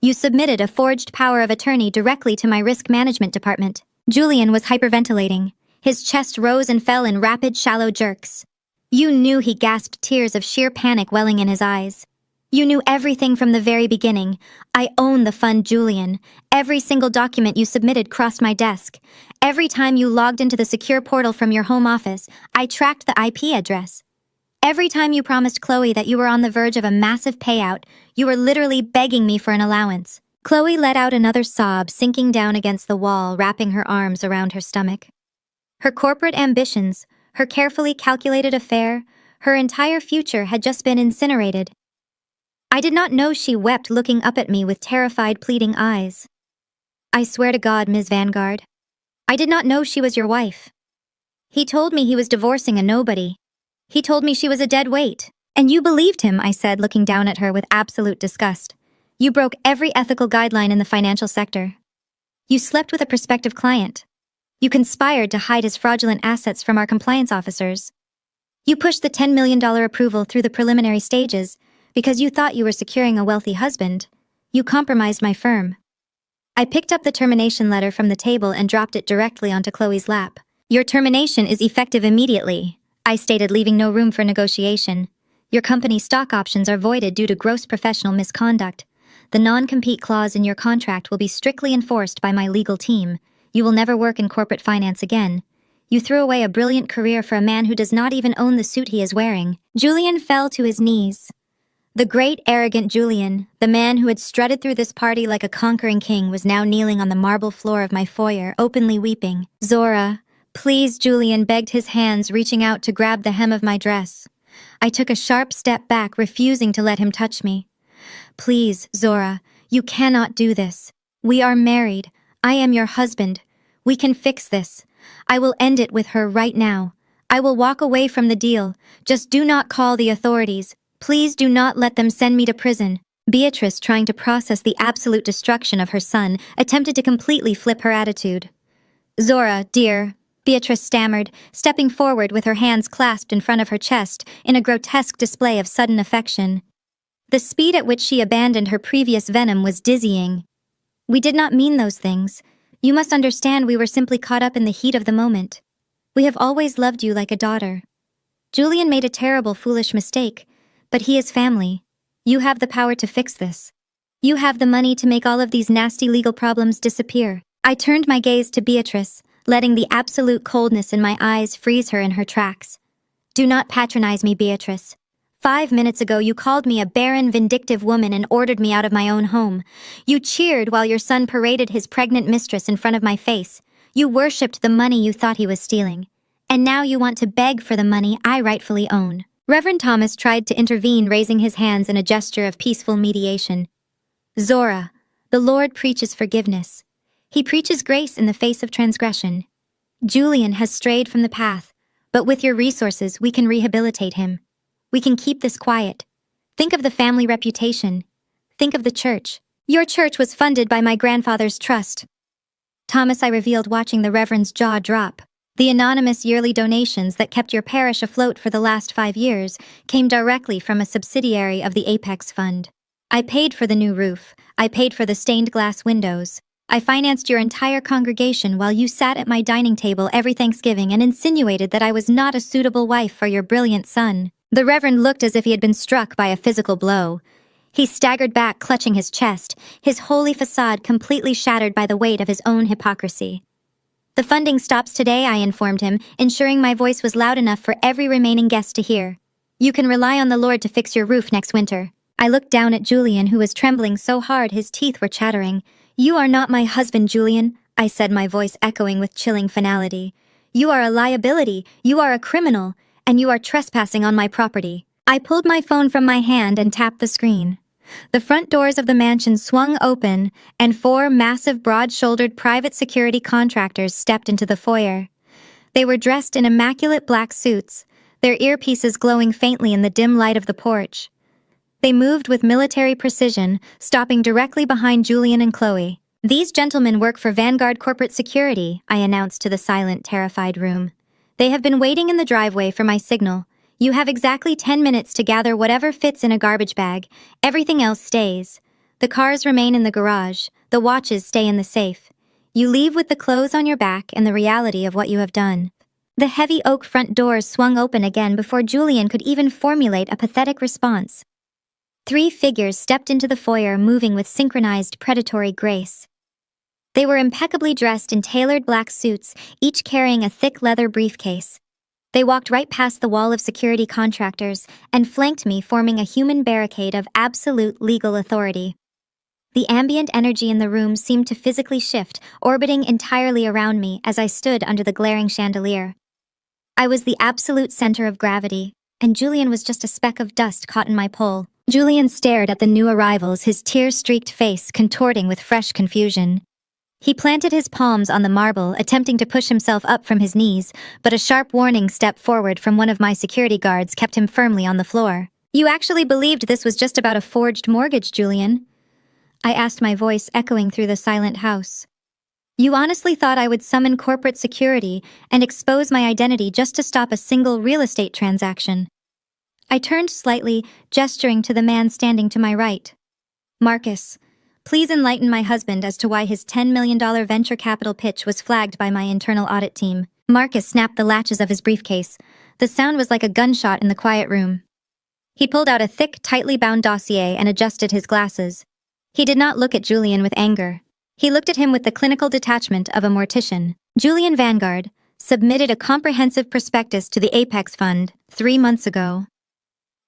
You submitted a forged power of attorney directly to my risk management department. Julian was hyperventilating. His chest rose and fell in rapid, shallow jerks. You knew, he gasped, tears of sheer panic welling in his eyes. You knew everything from the very beginning. I own the fund, Julian. Every single document you submitted crossed my desk. Every time you logged into the secure portal from your home office, I tracked the IP address. Every time you promised Chloe that you were on the verge of a massive payout, you were literally begging me for an allowance. Chloe let out another sob, sinking down against the wall, wrapping her arms around her stomach. Her corporate ambitions, her carefully calculated affair, her entire future had just been incinerated. I did not know she wept, looking up at me with terrified, pleading eyes. I swear to God, Ms. Vanguard, I did not know she was your wife. He told me he was divorcing a nobody. He told me she was a dead weight. And you believed him, I said, looking down at her with absolute disgust. You broke every ethical guideline in the financial sector. You slept with a prospective client. You conspired to hide his fraudulent assets from our compliance officers. You pushed the $10 million approval through the preliminary stages because you thought you were securing a wealthy husband. You compromised my firm. I picked up the termination letter from the table and dropped it directly onto Chloe's lap. Your termination is effective immediately, I stated, leaving no room for negotiation. Your company's stock options are voided due to gross professional misconduct. The non-compete clause in your contract will be strictly enforced by my legal team. You will never work in corporate finance again. You threw away a brilliant career for a man who does not even own the suit he is wearing. Julian fell to his knees. The great, arrogant Julian, the man who had strutted through this party like a conquering king, was now kneeling on the marble floor of my foyer, openly weeping. Zora, please, Julian begged, his hands reaching out to grab the hem of my dress. I took a sharp step back, refusing to let him touch me. Please, Zora, you cannot do this. We are married. I am your husband. We can fix this. I will end it with her right now. I will walk away from the deal. Just do not call the authorities. Please do not let them send me to prison. Beatrice, trying to process the absolute destruction of her son, attempted to completely flip her attitude. Zora, dear, Beatrice stammered, stepping forward with her hands clasped in front of her chest in a grotesque display of sudden affection. The speed at which she abandoned her previous venom was dizzying. We did not mean those things. You must understand, we were simply caught up in the heat of the moment. We have always loved you like a daughter. Julian made a terrible, foolish mistake, but he is family. You have the power to fix this. You have the money to make all of these nasty legal problems disappear. I turned my gaze to Beatrice, letting the absolute coldness in my eyes freeze her in her tracks. Do not patronize me, Beatrice. 5 minutes ago you called me a barren, vindictive woman and ordered me out of my own home. You cheered while your son paraded his pregnant mistress in front of my face. You worshipped the money you thought he was stealing. And now you want to beg for the money I rightfully own. Reverend Thomas tried to intervene, raising his hands in a gesture of peaceful mediation. Zora, the Lord preaches forgiveness. He preaches grace in the face of transgression. Julian has strayed from the path, but with your resources we can rehabilitate him. We can keep this quiet. Think of the family reputation. Think of the church. Your church was funded by my grandfather's trust. Thomas, I revealed, watching the Reverend's jaw drop. The anonymous yearly donations that kept your parish afloat for the last 5 years came directly from a subsidiary of the Apex Fund. I paid for the new roof. I paid for the stained glass windows. I financed your entire congregation while you sat at my dining table every Thanksgiving and insinuated that I was not a suitable wife for your brilliant son. The Reverend looked as if he had been struck by a physical blow. He staggered back, clutching his chest, his holy facade completely shattered by the weight of his own hypocrisy. The funding stops today, I informed him, ensuring my voice was loud enough for every remaining guest to hear. You can rely on the Lord to fix your roof next winter. I looked down at Julian, who was trembling so hard his teeth were chattering. You are not my husband, Julian, I said, my voice echoing with chilling finality. You are a liability, you are a criminal, and you are trespassing on my property. I pulled my phone from my hand and tapped the screen. The front doors of the mansion swung open, and 4 massive, broad-shouldered private security contractors stepped into the foyer. They were dressed in immaculate black suits, their earpieces glowing faintly in the dim light of the porch. They moved with military precision, stopping directly behind Julian and Chloe. These gentlemen work for Vanguard Corporate Security, I announced to the silent, terrified room. They have been waiting in the driveway for my signal. You have exactly 10 minutes to gather whatever fits in a garbage bag. Everything else stays. The cars remain in the garage. The watches stay in the safe. You leave with the clothes on your back and the reality of what you have done. The heavy oak front doors swung open again before Julian could even formulate a pathetic response. 3 figures stepped into the foyer, moving with synchronized predatory grace. They were impeccably dressed in tailored black suits, each carrying a thick leather briefcase. They walked right past the wall of security contractors and flanked me, forming a human barricade of absolute legal authority. The ambient energy in the room seemed to physically shift, orbiting entirely around me as I stood under the glaring chandelier. I was the absolute center of gravity, and Julian was just a speck of dust caught in my pole. Julian stared at the new arrivals, his tear-streaked face contorting with fresh confusion. He planted his palms on the marble, attempting to push himself up from his knees, but a sharp warning step forward from one of my security guards kept him firmly on the floor. You actually believed this was just about a forged mortgage, Julian? I asked, my voice echoing through the silent house. You honestly thought I would summon corporate security and expose my identity just to stop a single real estate transaction? I turned slightly, gesturing to the man standing to my right. Marcus, please enlighten my husband as to why his $10 million venture capital pitch was flagged by my internal audit team. Marcus snapped the latches of his briefcase. The sound was like a gunshot in the quiet room. He pulled out a thick, tightly bound dossier and adjusted his glasses. He did not look at Julian with anger. He looked at him with the clinical detachment of a mortician. Julian Vanguard submitted a comprehensive prospectus to the Apex Fund 3 months ago.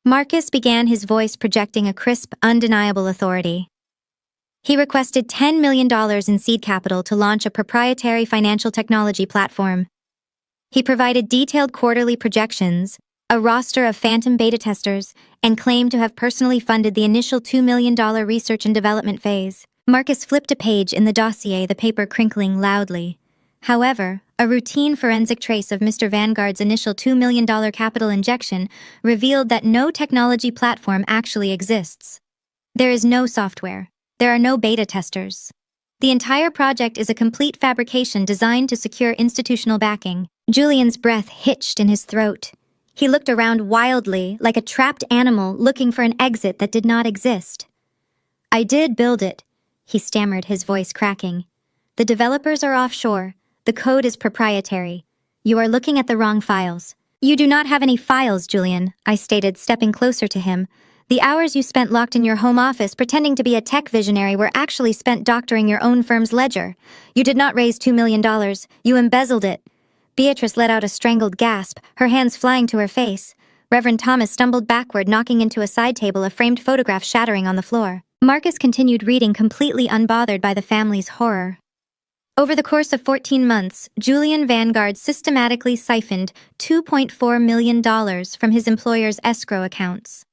Marcus began, his voice projecting a crisp, undeniable authority. He requested $10 million in seed capital to launch a proprietary financial technology platform. He provided detailed quarterly projections, a roster of phantom beta testers, and claimed to have personally funded the initial $2 million research and development phase. Marcus flipped a page in the dossier, the paper crinkling loudly. However, a routine forensic trace of Mr. Vanguard's initial $2 million capital injection revealed that no technology platform actually exists. There is no software. There are no beta testers. The entire project is a complete fabrication designed to secure institutional backing. Julian's breath hitched in his throat. He looked around wildly, like a trapped animal looking for an exit that did not exist. I did build it, he stammered, his voice cracking. The developers are offshore. The code is proprietary. You are looking at the wrong files. You do not have any files, Julian, I stated, stepping closer to him. The hours you spent locked in your home office pretending to be a tech visionary were actually spent doctoring your own firm's ledger. You did not raise $2 million. You embezzled it. Beatrice let out a strangled gasp, her hands flying to her face. Reverend Thomas stumbled backward, knocking into a side table, a framed photograph shattering on the floor. Marcus continued reading, completely unbothered by the family's horror. Over the course of 14 months, Julian Vanguard systematically siphoned $2.4 million from his employer's escrow accounts.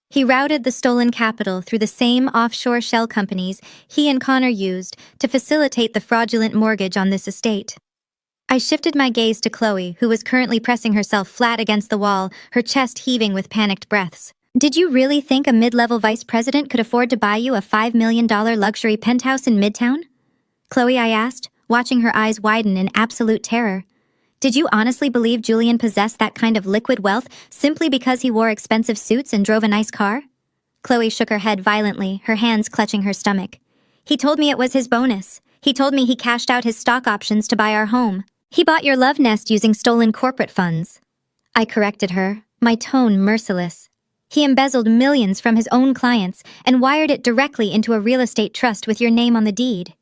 He routed the stolen capital through the same offshore shell companies he and Connor used to facilitate the fraudulent mortgage on this estate. I shifted my gaze to Chloe, who was currently pressing herself flat against the wall, her chest heaving with panicked breaths. Did you really think a mid-level vice president could afford to buy you a $5 million luxury penthouse in Midtown? Chloe, I asked, watching her eyes widen in absolute terror. Did you honestly believe Julian possessed that kind of liquid wealth simply because he wore expensive suits and drove a nice car? Chloe shook her head violently, her hands clutching her stomach. He told me it was his bonus. He told me he cashed out his stock options to buy our home. He bought your love nest using stolen corporate funds. I corrected her, my tone merciless. He embezzled millions from his own clients and wired it directly into a real estate trust with your name on the deed.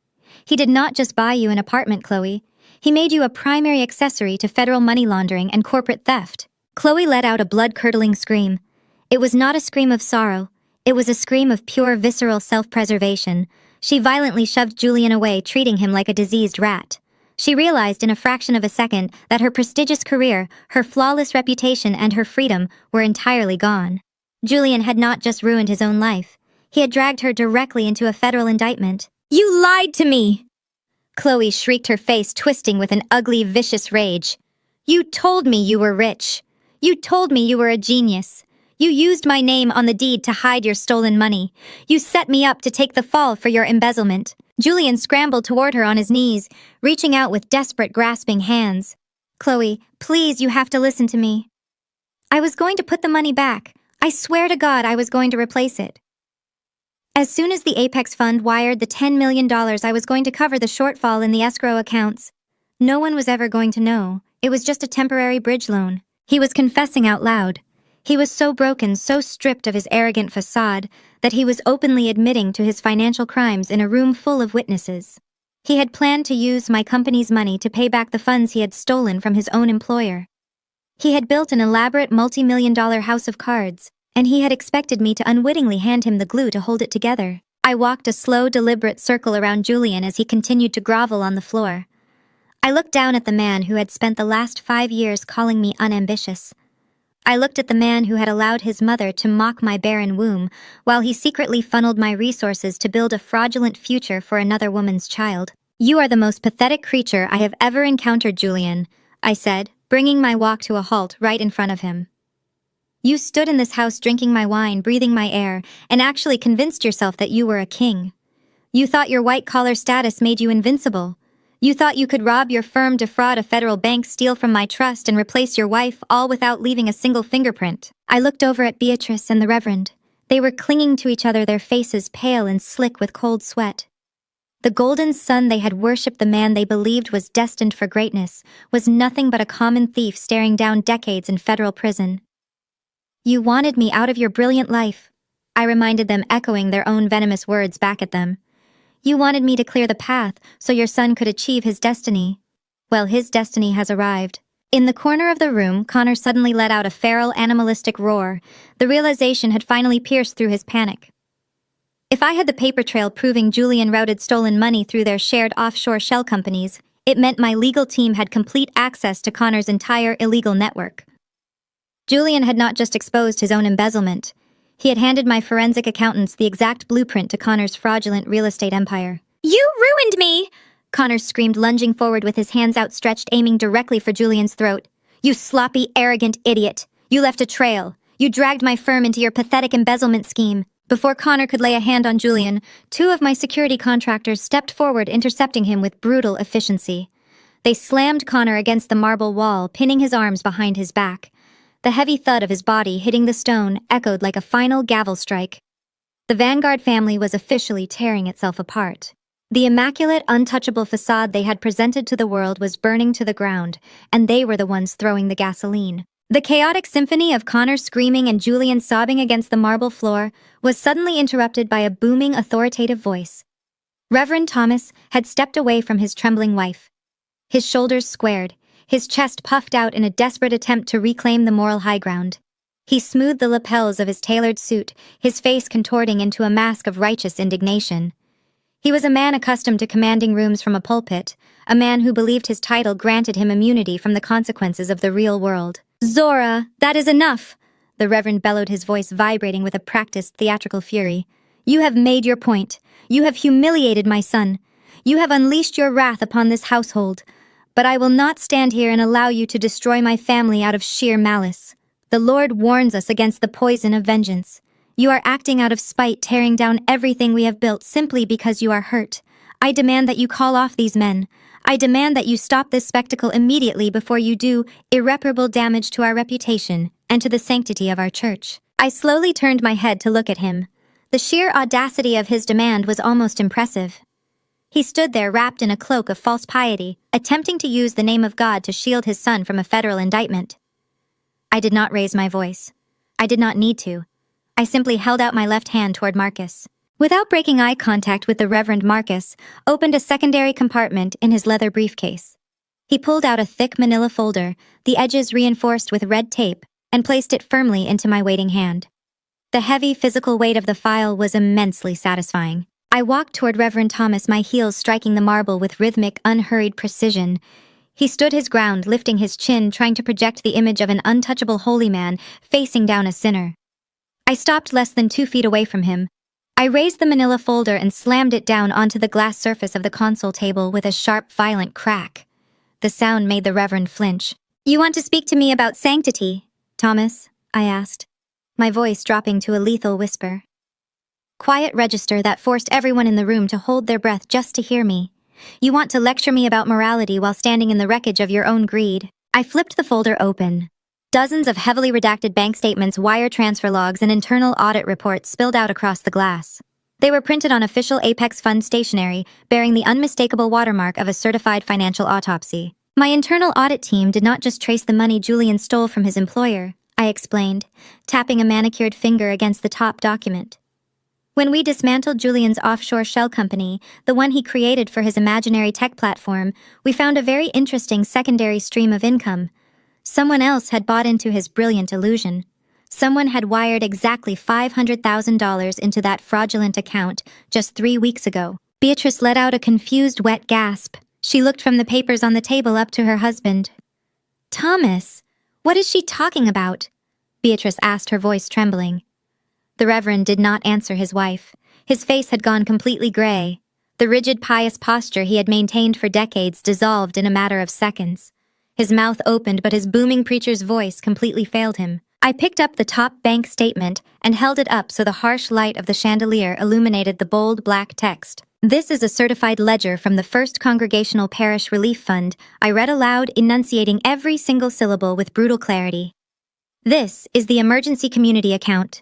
He did not just buy you an apartment, Chloe. He made you a primary accessory to federal money laundering and corporate theft. Chloe let out a blood-curdling scream. It was not a scream of sorrow. It was a scream of pure visceral self-preservation. She violently shoved Julian away, treating him like a diseased rat. She realized in a fraction of a second that her prestigious career, her flawless reputation, and her freedom were entirely gone. Julian had not just ruined his own life. He had dragged her directly into a federal indictment. "You lied to me!" Chloe shrieked, her face twisting with an ugly, vicious rage. "You told me you were rich. You told me you were a genius. You used my name on the deed to hide your stolen money. You set me up to take the fall for your embezzlement." Julian scrambled toward her on his knees, reaching out with desperate, grasping hands. "Chloe, please, you have to listen to me. I was going to put the money back. I swear to God I was going to replace it. As soon as the Apex Fund wired the $10 million, I was going to cover the shortfall in the escrow accounts. No one was ever going to know. It was just a temporary bridge loan." He was confessing out loud. He was so broken, so stripped of his arrogant facade, that he was openly admitting to his financial crimes in a room full of witnesses. He had planned to use my company's money to pay back the funds he had stolen from his own employer. He had built an elaborate multi-million-dollar house of cards, and he had expected me to unwittingly hand him the glue to hold it together. I walked a slow, deliberate circle around Julian as he continued to grovel on the floor. I looked down at the man who had spent the last 5 years calling me unambitious. I looked at the man who had allowed his mother to mock my barren womb while he secretly funneled my resources to build a fraudulent future for another woman's child. "You are the most pathetic creature I have ever encountered, Julian," I said, bringing my walk to a halt right in front of him. "You stood in this house drinking my wine, breathing my air, and actually convinced yourself that you were a king. You thought your white-collar status made you invincible. You thought you could rob your firm, defraud a federal bank, steal from my trust, and replace your wife, all without leaving a single fingerprint." I looked over at Beatrice and the Reverend. They were clinging to each other, their faces pale and slick with cold sweat. The golden sun they had worshipped, the man they believed was destined for greatness, was nothing but a common thief staring down decades in federal prison. "You wanted me out of your brilliant life," I reminded them, echoing their own venomous words back at them. "You wanted me to clear the path so your son could achieve his destiny. Well, his destiny has arrived." In the corner of the room, Connor suddenly let out a feral, animalistic roar. The realization had finally pierced through his panic. If I had the paper trail proving Julian routed stolen money through their shared offshore shell companies, it meant my legal team had complete access to Connor's entire illegal network. Julian had not just exposed his own embezzlement. He had handed my forensic accountants the exact blueprint to Connor's fraudulent real estate empire. "You ruined me!" Connor screamed, lunging forward with his hands outstretched, aiming directly for Julian's throat. "You sloppy, arrogant idiot! You left a trail! You dragged my firm into your pathetic embezzlement scheme!" Before Connor could lay a hand on Julian, 2 of my security contractors stepped forward, intercepting him with brutal efficiency. They slammed Connor against the marble wall, pinning his arms behind his back. The heavy thud of his body hitting the stone echoed like a final gavel strike. The Vanguard family was officially tearing itself apart. The immaculate, untouchable facade they had presented to the world was burning to the ground, and they were the ones throwing the gasoline. The chaotic symphony of Connor screaming and Julian sobbing against the marble floor was suddenly interrupted by a booming, authoritative voice. Reverend Thomas had stepped away from his trembling wife. His shoulders squared, his chest puffed out in a desperate attempt to reclaim the moral high ground. He smoothed the lapels of his tailored suit, his face contorting into a mask of righteous indignation. He was a man accustomed to commanding rooms from a pulpit, a man who believed his title granted him immunity from the consequences of the real world. "Zora, that is enough!" The Reverend bellowed, his voice vibrating with a practiced theatrical fury. "You have made your point. You have humiliated my son. You have unleashed your wrath upon this household. But I will not stand here and allow you to destroy my family out of sheer malice. The Lord warns us against the poison of vengeance. You are acting out of spite, tearing down everything we have built simply because you are hurt. I demand that you call off these men. I demand that you stop this spectacle immediately before you do irreparable damage to our reputation and to the sanctity of our church." I slowly turned my head to look at him. The sheer audacity of his demand was almost impressive. He stood there wrapped in a cloak of false piety, attempting to use the name of God to shield his son from a federal indictment. I did not raise my voice. I did not need to. I simply held out my left hand toward Marcus. Without breaking eye contact with the Reverend Marcus, opened a secondary compartment in his leather briefcase. He pulled out a thick manila folder, the edges reinforced with red tape, and placed it firmly into my waiting hand. The heavy physical weight of the file was immensely satisfying. I walked toward Reverend Thomas, my heels striking the marble with rhythmic, unhurried precision. He stood his ground, lifting his chin, trying to project the image of an untouchable holy man facing down a sinner. I stopped less than 2 feet away from him. I raised the manila folder and slammed it down onto the glass surface of the console table with a sharp, violent crack. The sound made the Reverend flinch. "You want to speak to me about sanctity, Thomas?" I asked, my voice dropping to a lethal whisper. Quiet register that forced everyone in the room to hold their breath just to hear me. "You want to lecture me about morality while standing in the wreckage of your own greed." I flipped the folder open. Dozens of heavily redacted bank statements, wire transfer logs, and internal audit reports spilled out across the glass. They were printed on official Apex Fund stationery, bearing the unmistakable watermark of a certified financial autopsy. My internal audit team did not just trace the money Julian stole from his employer, I explained, tapping a manicured finger against the top document. When we dismantled Julian's offshore shell company, the one he created for his imaginary tech platform, we found a very interesting secondary stream of income. Someone else had bought into his brilliant illusion. Someone had wired exactly $500,000 into that fraudulent account just 3 weeks ago. Beatrice let out a confused, wet gasp. She looked from the papers on the table up to her husband. "Thomas, what is she talking about?" Beatrice asked, her voice trembling. The Reverend did not answer his wife. His face had gone completely gray. The rigid, pious posture he had maintained for decades dissolved in a matter of seconds. His mouth opened, but his booming preacher's voice completely failed him. I picked up the top bank statement and held it up so the harsh light of the chandelier illuminated the bold black text. "This is a certified ledger from the First Congregational Parish Relief Fund," I read aloud, enunciating every single syllable with brutal clarity. "This is the emergency community account.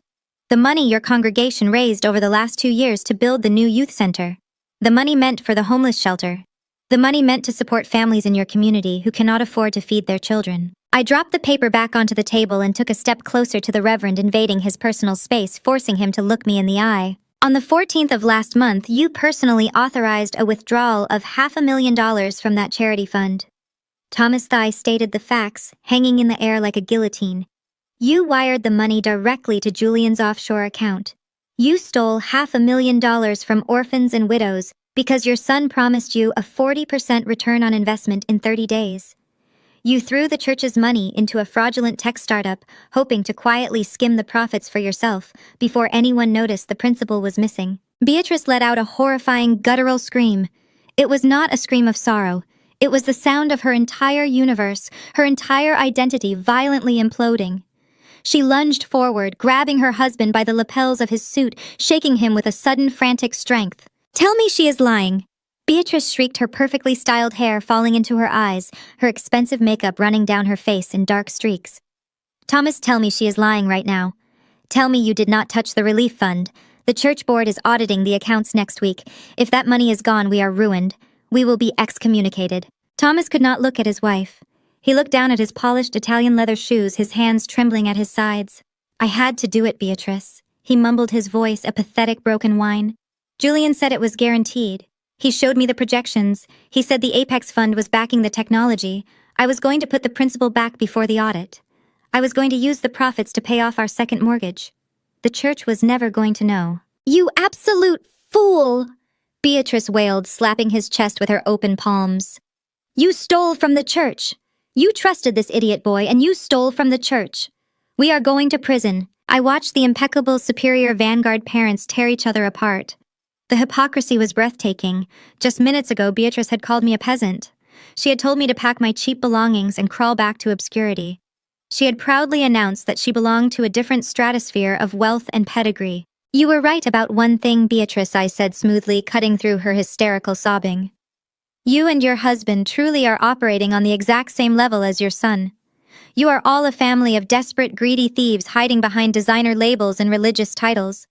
The money your congregation raised over the last 2 years to build the new youth center. The money meant for the homeless shelter. The money meant to support families in your community who cannot afford to feed their children." I dropped the paper back onto the table and took a step closer to the Reverend, invading his personal space, forcing him to look me in the eye. "On the 14th of last month, you personally authorized a withdrawal of $500,000 from that charity fund." Thomas Thigh stated the facts, hanging in the air like a guillotine. "You wired the money directly to Julian's offshore account. You stole $500,000 from orphans and widows because your son promised you a 40% return on investment in 30 days. You threw the church's money into a fraudulent tech startup, hoping to quietly skim the profits for yourself before anyone noticed the principal was missing." Beatrice let out a horrifying, guttural scream. It was not a scream of sorrow. It was the sound of her entire universe, her entire identity violently imploding. She lunged forward, grabbing her husband by the lapels of his suit, shaking him with a sudden, frantic strength. "Tell me she is lying!" Beatrice shrieked, her perfectly styled hair falling into her eyes, her expensive makeup running down her face in dark streaks. "Thomas, tell me she is lying right now. Tell me you did not touch the relief fund. The church board is auditing the accounts next week. If that money is gone, we are ruined. We will be excommunicated." Thomas could not look at his wife. He looked down at his polished Italian leather shoes, his hands trembling at his sides. "I had to do it, Beatrice." He mumbled, his voice a pathetic broken whine. "Julian said it was guaranteed. He showed me the projections. He said the Apex Fund was backing the technology. I was going to put the principal back before the audit. I was going to use the profits to pay off our second mortgage. The church was never going to know." "You absolute fool!" Beatrice wailed, slapping his chest with her open palms. "You stole from the church. You trusted this idiot boy, and you stole from the church. We are going to prison." I watched the impeccable superior vanguard parents tear each other apart. The hypocrisy was breathtaking. Just minutes ago, Beatrice had called me a peasant. She had told me to pack my cheap belongings and crawl back to obscurity. She had proudly announced that she belonged to a different stratosphere of wealth and pedigree. "You were right about one thing, Beatrice," I said smoothly, cutting through her hysterical sobbing. "You and your husband truly are operating on the exact same level as your son. You are all a family of desperate, greedy thieves hiding behind designer labels and religious titles.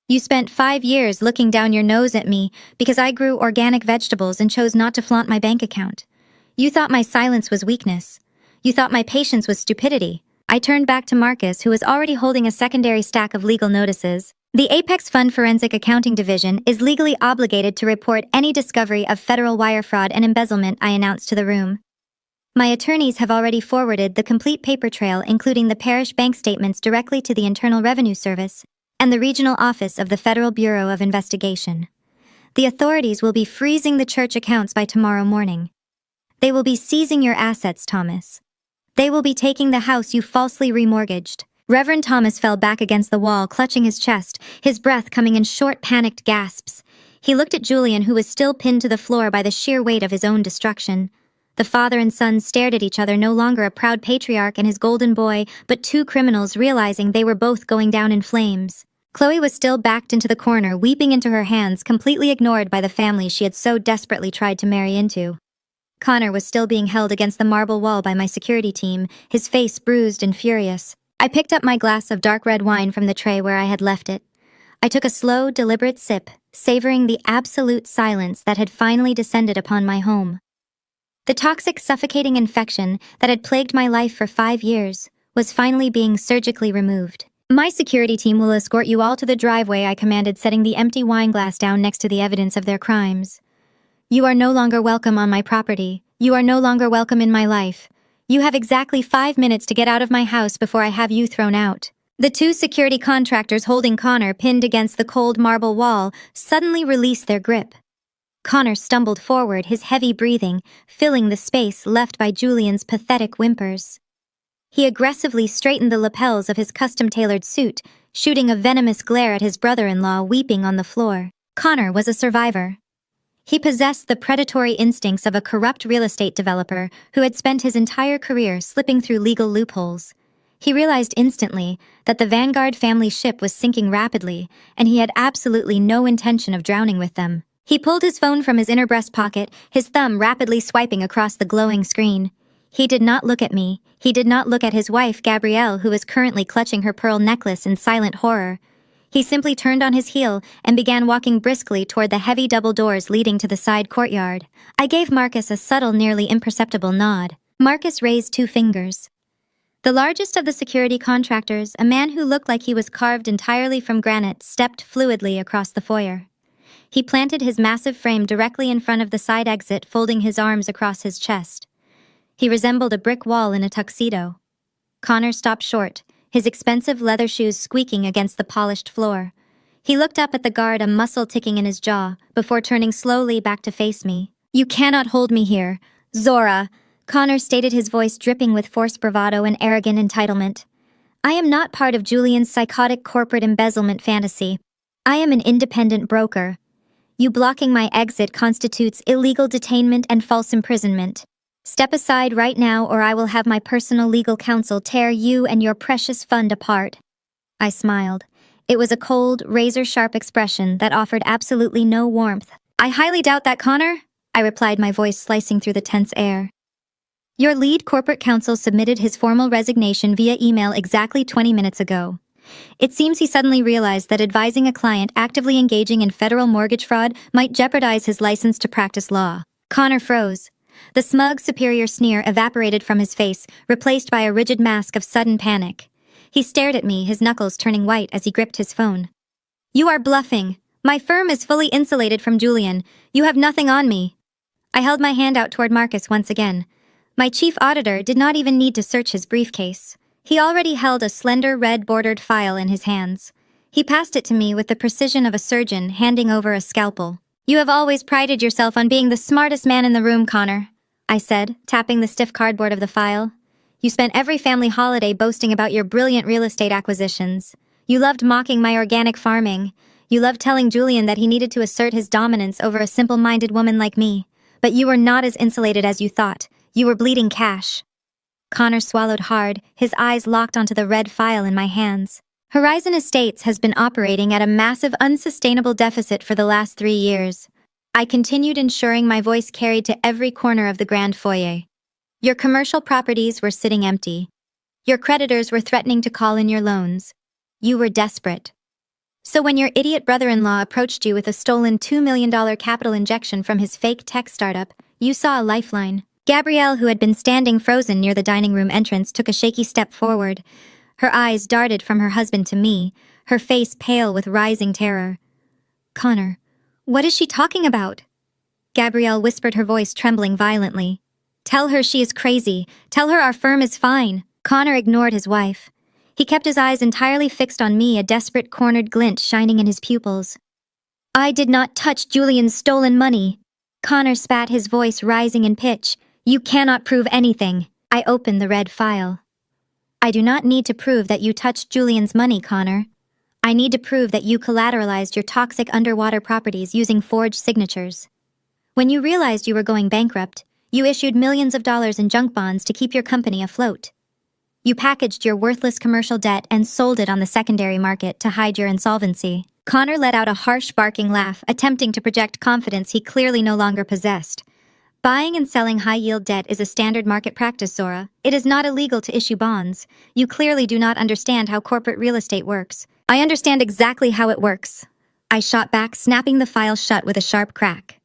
You spent 5 years looking down your nose at me because I grew organic vegetables and chose not to flaunt my bank account. You thought my silence was weakness. You thought my patience was stupidity. I turned back to Marcus, who was already holding a secondary stack of legal notices. The Apex Fund Forensic Accounting Division is legally obligated to report any discovery of federal wire fraud and embezzlement, I announced to the room. My attorneys have already forwarded the complete paper trail, including the parish bank statements, directly to the Internal Revenue Service and the Regional Office of the Federal Bureau of Investigation. The authorities will be freezing the church accounts by tomorrow morning. They will be seizing your assets, Thomas. They will be taking the house you falsely remortgaged. Reverend Thomas fell back against the wall, clutching his chest, his breath coming in short, panicked gasps. He looked at Julian, who was still pinned to the floor by the sheer weight of his own destruction. The father and son stared at each other, no longer a proud patriarch and his golden boy, but two criminals, realizing they were both going down in flames. Chloe was still backed into the corner, weeping into her hands, completely ignored by the family she had so desperately tried to marry into. Connor was still being held against the marble wall by my security team, his face bruised and furious. I picked up my glass of dark red wine from the tray where I had left it. I took a slow, deliberate sip, savoring the absolute silence that had finally descended upon my home. The toxic, suffocating infection that had plagued my life for 5 years was finally being surgically removed. My security team will escort you all to the driveway, I commanded, setting the empty wine glass down next to the evidence of their crimes. You are no longer welcome on my property. You are no longer welcome in my life. You have exactly 5 minutes to get out of my house before I have you thrown out. The two security contractors holding Connor pinned against the cold marble wall suddenly released their grip. Connor stumbled forward, his heavy breathing filling the space left by Julian's pathetic whimpers. He aggressively straightened the lapels of his custom-tailored suit, shooting a venomous glare at his brother-in-law weeping on the floor. Connor was a survivor. He possessed the predatory instincts of a corrupt real estate developer who had spent his entire career slipping through legal loopholes. He realized instantly that the Vanguard family ship was sinking rapidly, and he had absolutely no intention of drowning with them. He pulled his phone from his inner breast pocket, his thumb rapidly swiping across the glowing screen. He did not look at me. He did not look at his wife, Gabrielle, who was currently clutching her pearl necklace in silent horror. He simply turned on his heel and began walking briskly toward the heavy double doors leading to the side courtyard. I gave Marcus a subtle, nearly imperceptible nod. Marcus raised 2 fingers. The largest of the security contractors, a man who looked like he was carved entirely from granite, stepped fluidly across the foyer. He planted his massive frame directly in front of the side exit, folding his arms across his chest. He resembled a brick wall in a tuxedo. Connor stopped short, his expensive leather shoes squeaking against the polished floor. He looked up at the guard, a muscle ticking in his jaw, before turning slowly back to face me. "You cannot hold me here, Zora," Connor stated, his voice dripping with forced bravado and arrogant entitlement. "I am not part of Julian's psychotic corporate embezzlement fantasy. I am an independent broker. You blocking my exit constitutes illegal detainment and false imprisonment. Step aside right now, or I will have my personal legal counsel tear you and your precious fund apart." I smiled. It was a cold, razor-sharp expression that offered absolutely no warmth. "I highly doubt that, Connor," I replied, my voice slicing through the tense air. "Your lead corporate counsel submitted his formal resignation via email exactly 20 minutes ago. It seems he suddenly realized that advising a client actively engaging in federal mortgage fraud might jeopardize his license to practice law." Connor froze. The smug, superior sneer evaporated from his face, replaced by a rigid mask of sudden panic. He stared at me, his knuckles turning white as he gripped his phone. "You are bluffing. My firm is fully insulated from Julian. You have nothing on me." I held my hand out toward Marcus once again. My chief auditor did not even need to search his briefcase. He already held a slender red-bordered file in his hands. He passed it to me with the precision of a surgeon handing over a scalpel. "You have always prided yourself on being the smartest man in the room, Connor," I said, tapping the stiff cardboard of the file. "You spent every family holiday boasting about your brilliant real estate acquisitions. You loved mocking my organic farming. You loved telling Julian that he needed to assert his dominance over a simple-minded woman like me. But you were not as insulated as you thought. You were bleeding cash." Connor swallowed hard, his eyes locked onto the red file in my hands. "Horizon Estates has been operating at a massive, unsustainable deficit for the last 3 years. I continued, ensuring my voice carried to every corner of the grand foyer. Your commercial properties were sitting empty. Your creditors were threatening to call in your loans. You were desperate. So when your idiot brother-in-law approached you with a stolen $2 million capital injection from his fake tech startup, you saw a lifeline. Gabrielle, who had been standing frozen near the dining room entrance, took a shaky step forward. Her eyes darted from her husband to me, her face pale with rising terror. "Connor, what is she talking about?" Gabrielle whispered, her voice trembling violently. "Tell her she is crazy. Tell her our firm is fine." Connor ignored his wife. He kept his eyes entirely fixed on me, a desperate cornered glint shining in his pupils. "I did not touch Julian's stolen money." Connor spat, his voice rising in pitch. "You cannot prove anything." I opened the red file. "I do not need to prove that you touched Julian's money, Connor. I need to prove that you collateralized your toxic underwater properties using forged signatures. When you realized you were going bankrupt, you issued millions of dollars in junk bonds to keep your company afloat. You packaged your worthless commercial debt and sold it on the secondary market to hide your insolvency." Connor let out a harsh barking laugh, attempting to project confidence he clearly no longer possessed. "Buying and selling high-yield debt is a standard market practice, Sora. It is not illegal to issue bonds. You clearly do not understand how corporate real estate works." "I understand exactly how it works," I shot back, snapping the file shut with a sharp crack.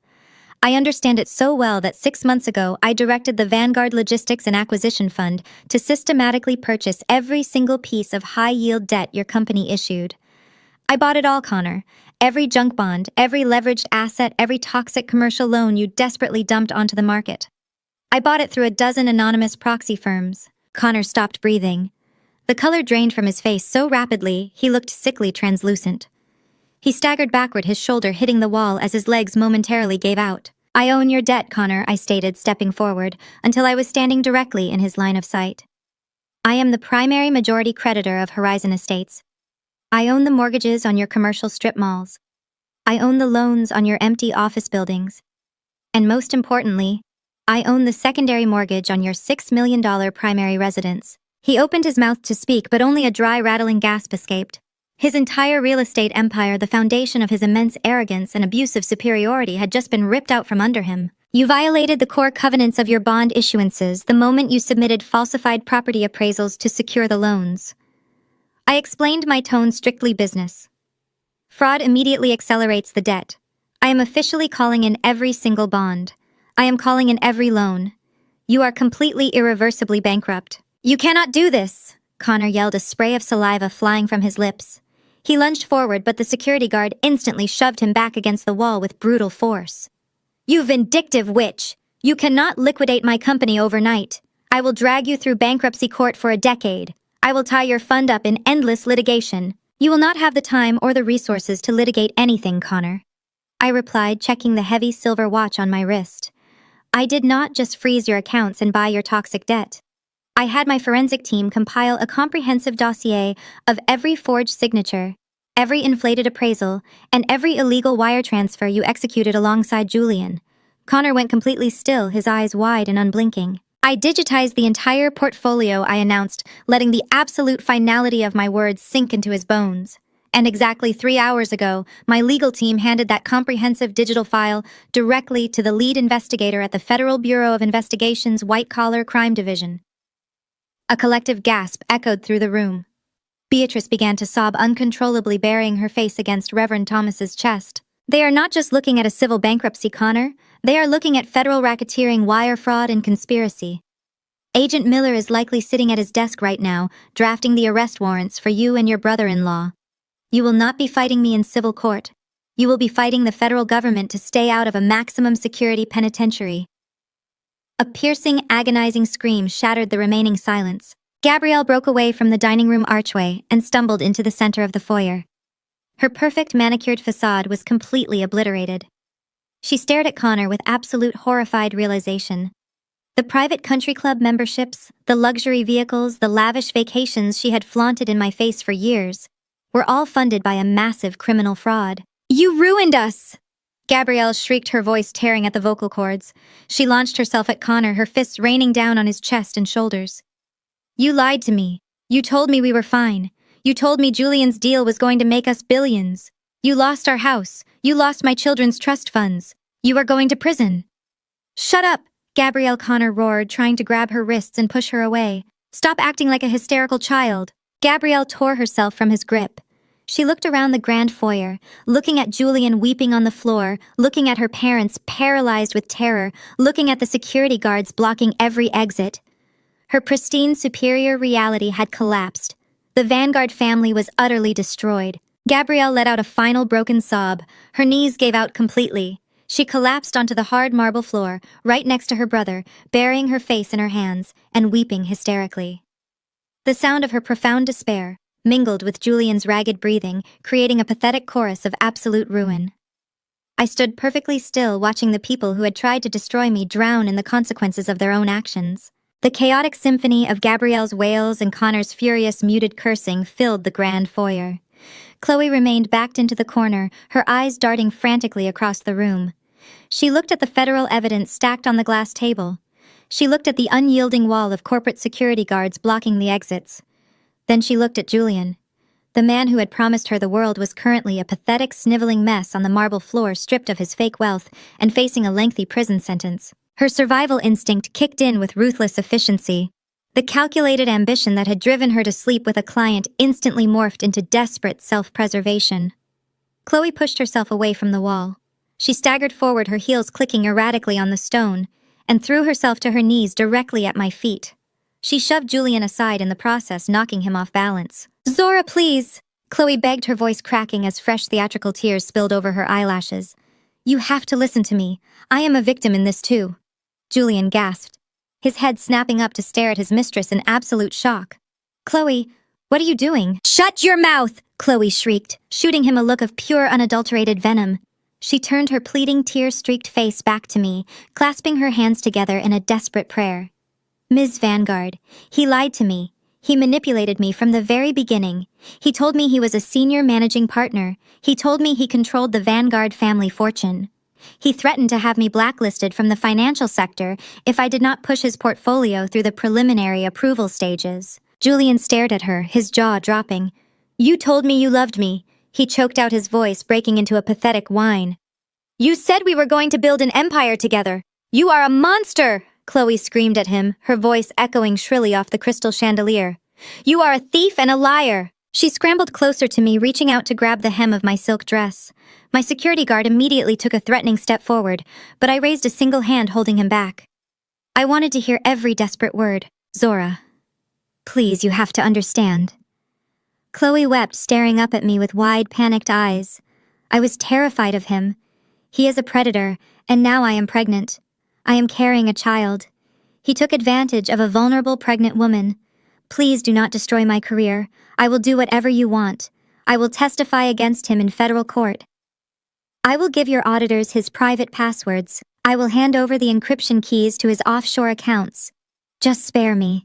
"I understand it so well that 6 months ago I directed the Vanguard Logistics and Acquisition Fund to systematically purchase every single piece of high-yield debt your company issued. I bought it all, Connor. Every junk bond, every leveraged asset, every toxic commercial loan you desperately dumped onto the market. I bought it through a dozen anonymous proxy firms." Connor stopped breathing. The color drained from his face so rapidly, he looked sickly translucent. He staggered backward, his shoulder hitting the wall as his legs momentarily gave out. "I own your debt, Connor," I stated, stepping forward, until I was standing directly in his line of sight. "I am the primary majority creditor of Horizon Estates. I own the mortgages on your commercial strip malls. I own the loans on your empty office buildings. And most importantly, I own the secondary mortgage on your $6 million primary residence." He opened his mouth to speak, but only a dry, rattling gasp escaped. His entire real estate empire, the foundation of his immense arrogance and abusive superiority, had just been ripped out from under him. "You violated the core covenants of your bond issuances the moment you submitted falsified property appraisals to secure the loans." I explained, my tone strictly business. "Fraud immediately accelerates the debt. I am officially calling in every single bond. I am calling in every loan. You are completely irreversibly bankrupt." "You cannot do this!" Connor yelled, a spray of saliva flying from his lips. He lunged forward, but the security guard instantly shoved him back against the wall with brutal force. "You vindictive witch! You cannot liquidate my company overnight. I will drag you through bankruptcy court for a decade. I will tie your fund up in endless litigation. You will not have the time or the resources to litigate anything, Connor," I replied, checking the heavy silver watch on my wrist. "I did not just freeze your accounts and buy your toxic debt. I had my forensic team compile a comprehensive dossier of every forged signature, every inflated appraisal, and every illegal wire transfer you executed alongside Julian." Connor went completely still, his eyes wide and unblinking. "I digitized the entire portfolio," I announced, letting the absolute finality of my words sink into his bones. "And exactly 3 hours ago, my legal team handed that comprehensive digital file directly to the lead investigator at the Federal Bureau of Investigation's White-Collar Crime Division." A collective gasp echoed through the room. Beatrice began to sob uncontrollably, burying her face against Reverend Thomas's chest. "They are not just looking at a civil bankruptcy, Connor. They are looking at federal racketeering, wire fraud, and conspiracy. Agent Miller is likely sitting at his desk right now, drafting the arrest warrants for you and your brother-in-law. You will not be fighting me in civil court. You will be fighting the federal government to stay out of a maximum security penitentiary." A piercing, agonizing scream shattered the remaining silence. Gabrielle broke away from the dining room archway and stumbled into the center of the foyer. Her perfect manicured facade was completely obliterated. She stared at Connor with absolute horrified realization. The private country club memberships, the luxury vehicles, the lavish vacations she had flaunted in my face for years were all funded by a massive criminal fraud. "You ruined us!" Gabrielle shrieked, her voice tearing at the vocal cords. She launched herself at Connor, her fists raining down on his chest and shoulders. "You lied to me. You told me we were fine. You told me Julian's deal was going to make us billions. You lost our house. You lost my children's trust funds. You are going to prison." "Shut up!" Gabrielle, Connor roared, trying to grab her wrists and push her away. "Stop acting like a hysterical child." Gabrielle tore herself from his grip. She looked around the grand foyer, looking at Julian weeping on the floor, looking at her parents paralyzed with terror, looking at the security guards blocking every exit. Her pristine superior reality had collapsed. The Vanguard family was utterly destroyed. Gabrielle let out a final broken sob. Her knees gave out completely. She collapsed onto the hard marble floor, right next to her brother, burying her face in her hands and weeping hysterically. The sound of her profound despair mingled with Julian's ragged breathing, creating a pathetic chorus of absolute ruin. I stood perfectly still, watching the people who had tried to destroy me drown in the consequences of their own actions. The chaotic symphony of Gabrielle's wails and Connor's furious muted cursing filled the grand foyer. Chloe remained backed into the corner, her eyes darting frantically across the room. She looked at the federal evidence stacked on the glass table. She looked at the unyielding wall of corporate security guards blocking the exits. Then she looked at Julian. The man who had promised her the world was currently a pathetic, sniveling mess on the marble floor, stripped of his fake wealth and facing a lengthy prison sentence. Her survival instinct kicked in with ruthless efficiency. The calculated ambition that had driven her to sleep with a client instantly morphed into desperate self-preservation. Chloe pushed herself away from the wall. She staggered forward, her heels clicking erratically on the stone, and threw herself to her knees directly at my feet. She shoved Julian aside in the process, knocking him off balance. "Zora, please!" Chloe begged, her voice cracking as fresh theatrical tears spilled over her eyelashes. "You have to listen to me. I am a victim in this too." Julian gasped, his head snapping up to stare at his mistress in absolute shock. "Chloe, what are you doing?" "Shut your mouth!" Chloe shrieked, shooting him a look of pure, unadulterated venom. She turned her pleading, tear-streaked face back to me, clasping her hands together in a desperate prayer. "Ms. Vanguard, he lied to me. He manipulated me from the very beginning. He told me he was a senior managing partner. He told me he controlled the Vanguard family fortune. He threatened to have me blacklisted from the financial sector if I did not push his portfolio through the preliminary approval stages." Julian stared at her, his jaw dropping. "You told me you loved me." He choked out, his voice breaking into a pathetic whine. "You said we were going to build an empire together. You are a monster!" Chloe screamed at him, her voice echoing shrilly off the crystal chandelier. "You are a thief and a liar!" She scrambled closer to me, reaching out to grab the hem of my silk dress. My security guard immediately took a threatening step forward, but I raised a single hand holding him back. I wanted to hear every desperate word. "Zora, please, you have to understand." Chloe wept, staring up at me with wide, panicked eyes. I was terrified of him. He is a predator, and now I am pregnant. I am carrying a child. He took advantage of a vulnerable pregnant woman. Please do not destroy my career. I will do whatever you want. I will testify against him in federal court. I will give your auditors his private passwords. I will hand over the encryption keys to his offshore accounts. Just spare me.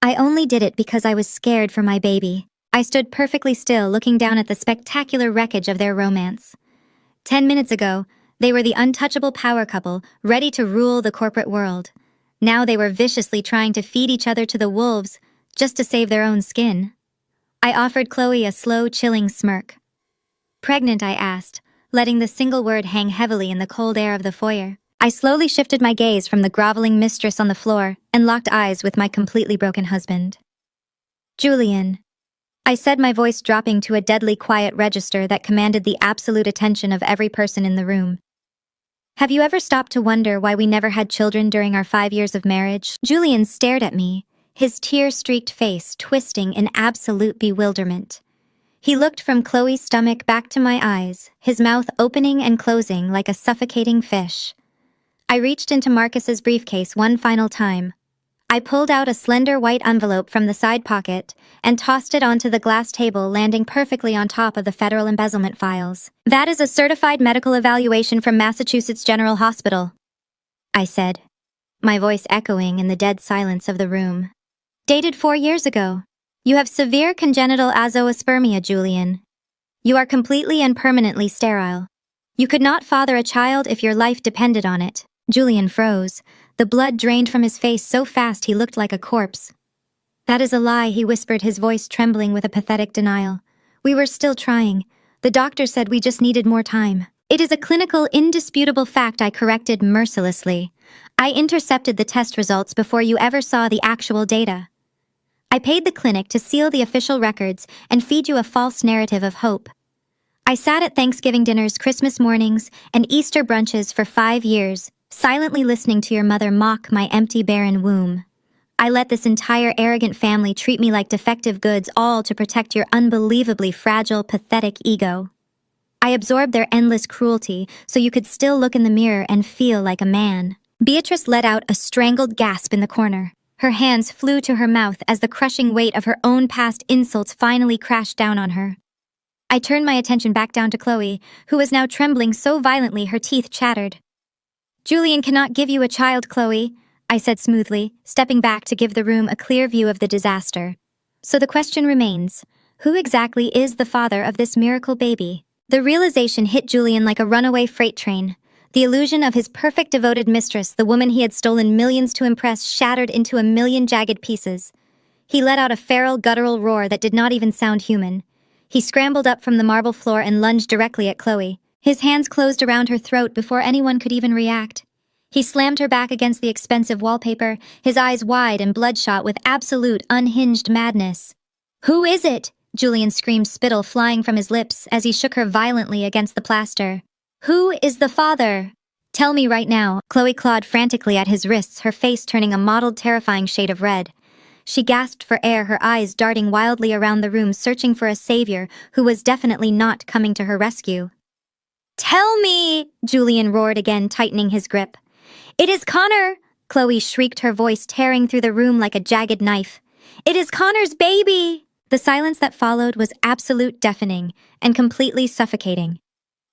I only did it because I was scared for my baby. I stood perfectly still, looking down at the spectacular wreckage of their romance. 10 minutes ago, they were the untouchable power couple, ready to rule the corporate world. Now they were viciously trying to feed each other to the wolves, just to save their own skin. I offered Chloe a slow, chilling smirk. "Pregnant?" I asked, letting the single word hang heavily in the cold air of the foyer. I slowly shifted my gaze from the groveling mistress on the floor and locked eyes with my completely broken husband. "Julian," I said, my voice dropping to a deadly quiet register that commanded the absolute attention of every person in the room. "Have you ever stopped to wonder why we never had children during our 5 years of marriage?" Julian stared at me, his tear-streaked face twisting in absolute bewilderment. He looked from Chloe's stomach back to my eyes, his mouth opening and closing like a suffocating fish. I reached into Marcus's briefcase one final time. I pulled out a slender white envelope from the side pocket and tossed it onto the glass table, landing perfectly on top of the federal embezzlement files. "That is a certified medical evaluation from Massachusetts General Hospital," I said, my voice echoing in the dead silence of the room. "Dated 4 years ago. You have severe congenital azoospermia, Julian. You are completely and permanently sterile. You could not father a child if your life depended on it." Julian froze. The blood drained from his face so fast he looked like a corpse. "That is a lie," he whispered, his voice trembling with a pathetic denial. "We were still trying. The doctor said we just needed more time." "It is a clinical, indisputable fact," I corrected mercilessly. "I intercepted the test results before you ever saw the actual data." I paid the clinic to seal the official records and feed you a false narrative of hope. I sat at Thanksgiving dinners, Christmas mornings, and Easter brunches for 5 years, silently listening to your mother mock my empty, barren womb. I let this entire arrogant family treat me like defective goods, all to protect your unbelievably fragile, pathetic ego. I absorbed their endless cruelty so you could still look in the mirror and feel like a man. Beatrice let out a strangled gasp in the corner. Her hands flew to her mouth as the crushing weight of her own past insults finally crashed down on her. I turned my attention back down to Chloe, who was now trembling so violently her teeth chattered. "Julian cannot give you a child, Chloe," I said smoothly, stepping back to give the room a clear view of the disaster. "So the question remains, who exactly is the father of this miracle baby?" The realization hit Julian like a runaway freight train. The illusion of his perfect devoted mistress, the woman he had stolen millions to impress, shattered into a million jagged pieces. He let out a feral, guttural roar that did not even sound human. He scrambled up from the marble floor and lunged directly at Chloe. His hands closed around her throat before anyone could even react. He slammed her back against the expensive wallpaper, his eyes wide and bloodshot with absolute, unhinged madness. "Who is it?" Julian screamed, spittle flying from his lips as he shook her violently against the plaster. "Who is the father?" "Tell me right now." Chloe clawed frantically at his wrists, her face turning a mottled, terrifying shade of red. She gasped for air, her eyes darting wildly around the room, searching for a savior who was definitely not coming to her rescue. "Tell me!" Julian roared again, tightening his grip. "It is Connor!" Chloe shrieked, her voice tearing through the room like a jagged knife. "It is Connor's baby!" The silence that followed was absolute, deafening, and completely suffocating.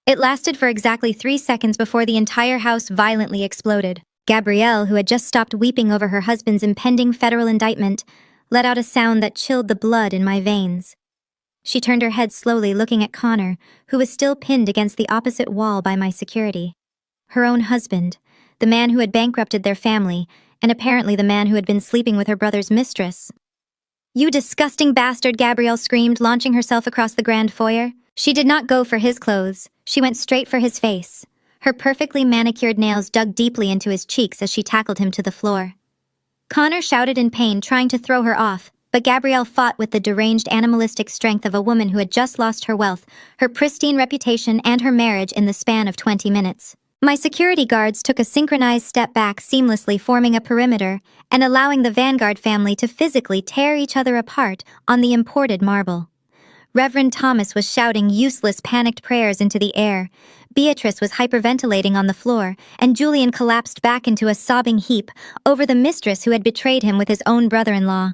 It lasted for exactly 3 seconds before the entire house violently exploded. Gabrielle, who had just stopped weeping over her husband's impending federal indictment, let out a sound that chilled the blood in my veins. She turned her head slowly, looking at Connor, who was still pinned against the opposite wall by my security. Her own husband, the man who had bankrupted their family, and apparently the man who had been sleeping with her brother's mistress. "You disgusting bastard," Gabrielle screamed, launching herself across the grand foyer. She did not go for his clothes. She went straight for his face. Her perfectly manicured nails dug deeply into his cheeks as she tackled him to the floor. Connor shouted in pain, trying to throw her off, but Gabrielle fought with the deranged animalistic strength of a woman who had just lost her wealth, her pristine reputation, and her marriage in the span of 20 minutes. My security guards took a synchronized step back, seamlessly forming a perimeter and allowing the Vanguard family to physically tear each other apart on the imported marble. Reverend Thomas was shouting useless, panicked prayers into the air. Beatrice was hyperventilating on the floor, and Julian collapsed back into a sobbing heap over the mistress who had betrayed him with his own brother-in-law.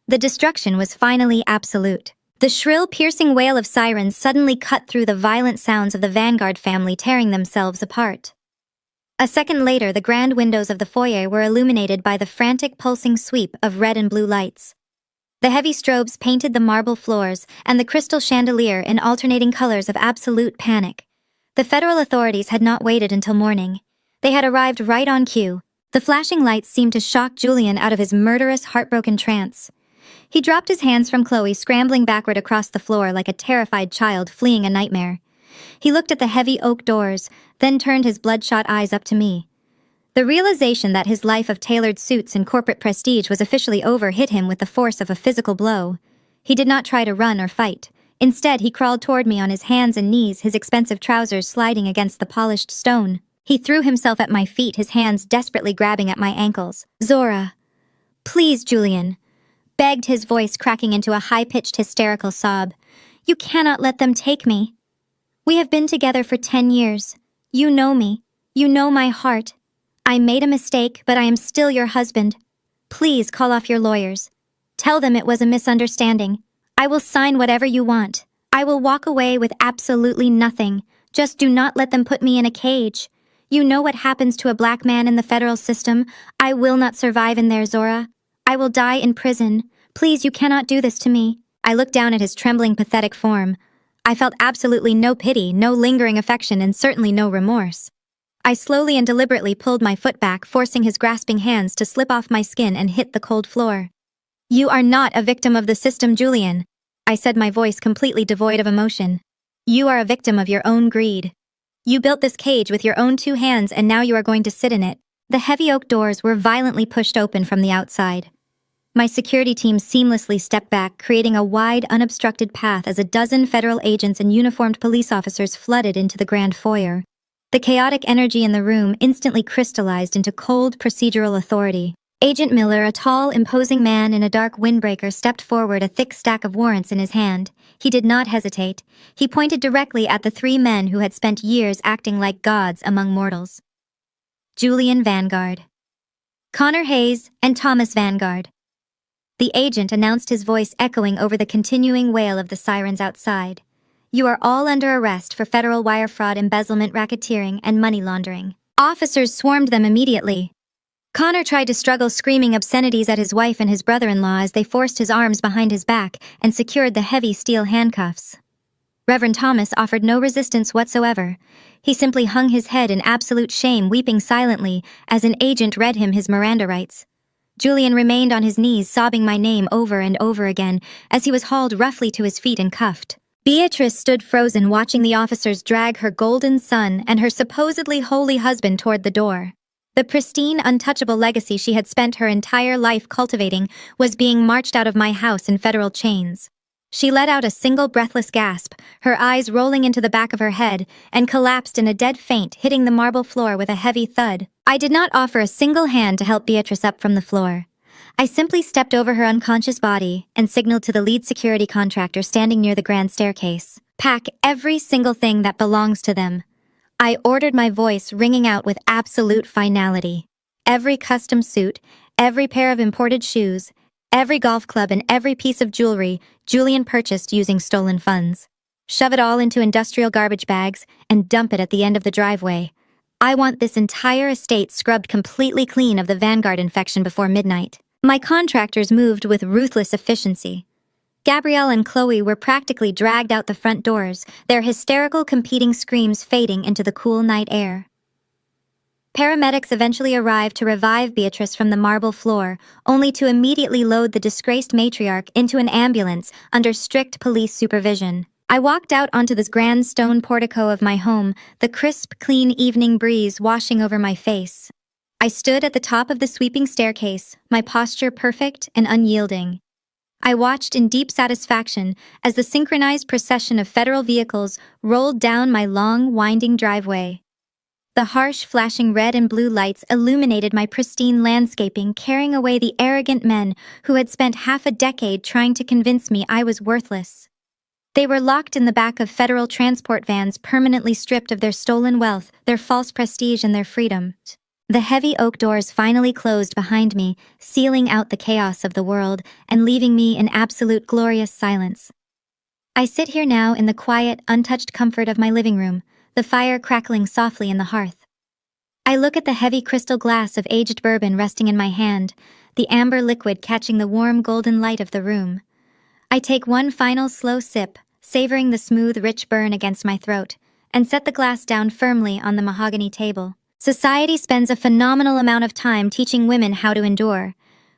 The destruction was finally absolute. The shrill, piercing wail of sirens suddenly cut through the violent sounds of the Vanguard family tearing themselves apart. A second later, the grand windows of the foyer were illuminated by the frantic, pulsing sweep of red and blue lights. The heavy strobes painted the marble floors and the crystal chandelier in alternating colors of absolute panic. The federal authorities had not waited until morning. They had arrived right on cue. The flashing lights seemed to shock Julian out of his murderous, heartbroken trance. He dropped his hands from Chloe, scrambling backward across the floor like a terrified child fleeing a nightmare. He looked at the heavy oak doors, then turned his bloodshot eyes up to me. The realization that his life of tailored suits and corporate prestige was officially over hit him with the force of a physical blow. He did not try to run or fight. Instead, he crawled toward me on his hands and knees, his expensive trousers sliding against the polished stone. He threw himself at my feet, his hands desperately grabbing at my ankles. "Zora, please, Julian," begged, his voice cracking into a high-pitched hysterical sob. "You cannot let them take me. We have been together for 10 years. You know me. You know my heart. I made a mistake, but I am still your husband. Please call off your lawyers. Tell them it was a misunderstanding. I will sign whatever you want. I will walk away with absolutely nothing. Just do not let them put me in a cage. You know what happens to a black man in the federal system. I will not survive in there, Zora. I will die in prison. Please, you cannot do this to me." I looked down at his trembling, pathetic form. I felt absolutely no pity, no lingering affection, and certainly no remorse. I slowly and deliberately pulled my foot back, forcing his grasping hands to slip off my skin and hit the cold floor. "You are not a victim of the system, Julian," I said, my voice completely devoid of emotion. "You are a victim of your own greed. You built this cage with your own 2 hands, and now you are going to sit in it." The heavy oak doors were violently pushed open from the outside. My security team seamlessly stepped back, creating a wide, unobstructed path as a dozen federal agents and uniformed police officers flooded into the grand foyer. The chaotic energy in the room instantly crystallized into cold, procedural authority. Agent Miller, a tall, imposing man in a dark windbreaker, stepped forward, a thick stack of warrants in his hand. He did not hesitate. He pointed directly at the three men who had spent years acting like gods among mortals. Julian Vanguard, Connor Hayes, and Thomas Vanguard. The agent announced, his voice echoing over the continuing wail of the sirens outside. You are all under arrest for federal wire fraud, embezzlement, racketeering, and money laundering. Officers swarmed them immediately. Connor tried to struggle, screaming obscenities at his wife and his brother-in-law as they forced his arms behind his back and secured the heavy steel handcuffs. Reverend Thomas offered no resistance whatsoever. He simply hung his head in absolute shame, weeping silently as an agent read him his Miranda rights. Julian remained on his knees, sobbing my name over and over again as he was hauled roughly to his feet and cuffed. Beatrice stood frozen, watching the officers drag her golden son and her supposedly holy husband toward the door. The pristine, untouchable legacy she had spent her entire life cultivating was being marched out of my house in federal chains. She let out a single breathless gasp, her eyes rolling into the back of her head, and collapsed in a dead faint, hitting the marble floor with a heavy thud. I did not offer a single hand to help Beatrice up from the floor. I simply stepped over her unconscious body and signaled to the lead security contractor standing near the grand staircase. Pack every single thing that belongs to them. I ordered, my voice ringing out with absolute finality. Every custom suit, every pair of imported shoes, every golf club, and every piece of jewelry Julian purchased using stolen funds. Shove it all into industrial garbage bags and dump it at the end of the driveway. I want this entire estate scrubbed completely clean of the Vanguard infection before midnight. My contractors moved with ruthless efficiency. Gabrielle and Chloe were practically dragged out the front doors, their hysterical competing screams fading into the cool night air. Paramedics eventually arrived to revive Beatrice from the marble floor, only to immediately load the disgraced matriarch into an ambulance under strict police supervision. I walked out onto this grand stone portico of my home, the crisp, clean evening breeze washing over my face. I stood at the top of the sweeping staircase, my posture perfect and unyielding. I watched in deep satisfaction as the synchronized procession of federal vehicles rolled down my long, winding driveway. The harsh, flashing red and blue lights illuminated my pristine landscaping, carrying away the arrogant men who had spent half a decade trying to convince me I was worthless. They were locked in the back of federal transport vans, permanently stripped of their stolen wealth, their false prestige, and their freedom. The heavy oak doors finally closed behind me, sealing out the chaos of the world and leaving me in absolute glorious silence. I sit here now in the quiet, untouched comfort of my living room, the fire crackling softly in the hearth. I look at the heavy crystal glass of aged bourbon resting in my hand, the amber liquid catching the warm golden light of the room. I take one final slow sip, savoring the smooth, rich burn against my throat, and set the glass down firmly on the mahogany table. Society spends a phenomenal amount of time teaching women how to endure.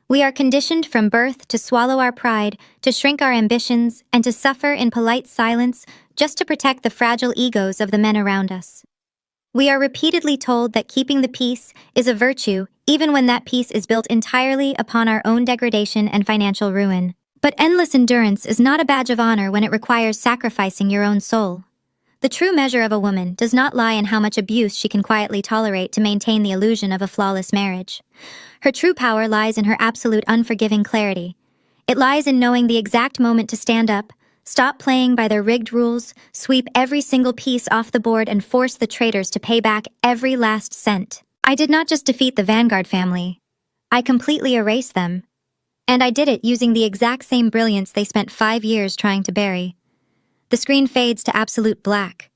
We are conditioned from birth to swallow our pride, to shrink our ambitions, and to suffer in polite silence just to protect the fragile egos of the men around us. We are repeatedly told that keeping the peace is a virtue, even when that peace is built entirely upon our own degradation and financial ruin. But endless endurance is not a badge of honor when it requires sacrificing your own soul. The true measure of a woman does not lie in how much abuse she can quietly tolerate to maintain the illusion of a flawless marriage. Her true power lies in her absolute unforgiving clarity. It lies in knowing the exact moment to stand up, stop playing by their rigged rules, sweep every single piece off the board, and force the traitors to pay back every last cent. I did not just defeat the Vanguard family. I completely erased them. And I did it using the exact same brilliance they spent 5 years trying to bury. The screen fades to absolute black.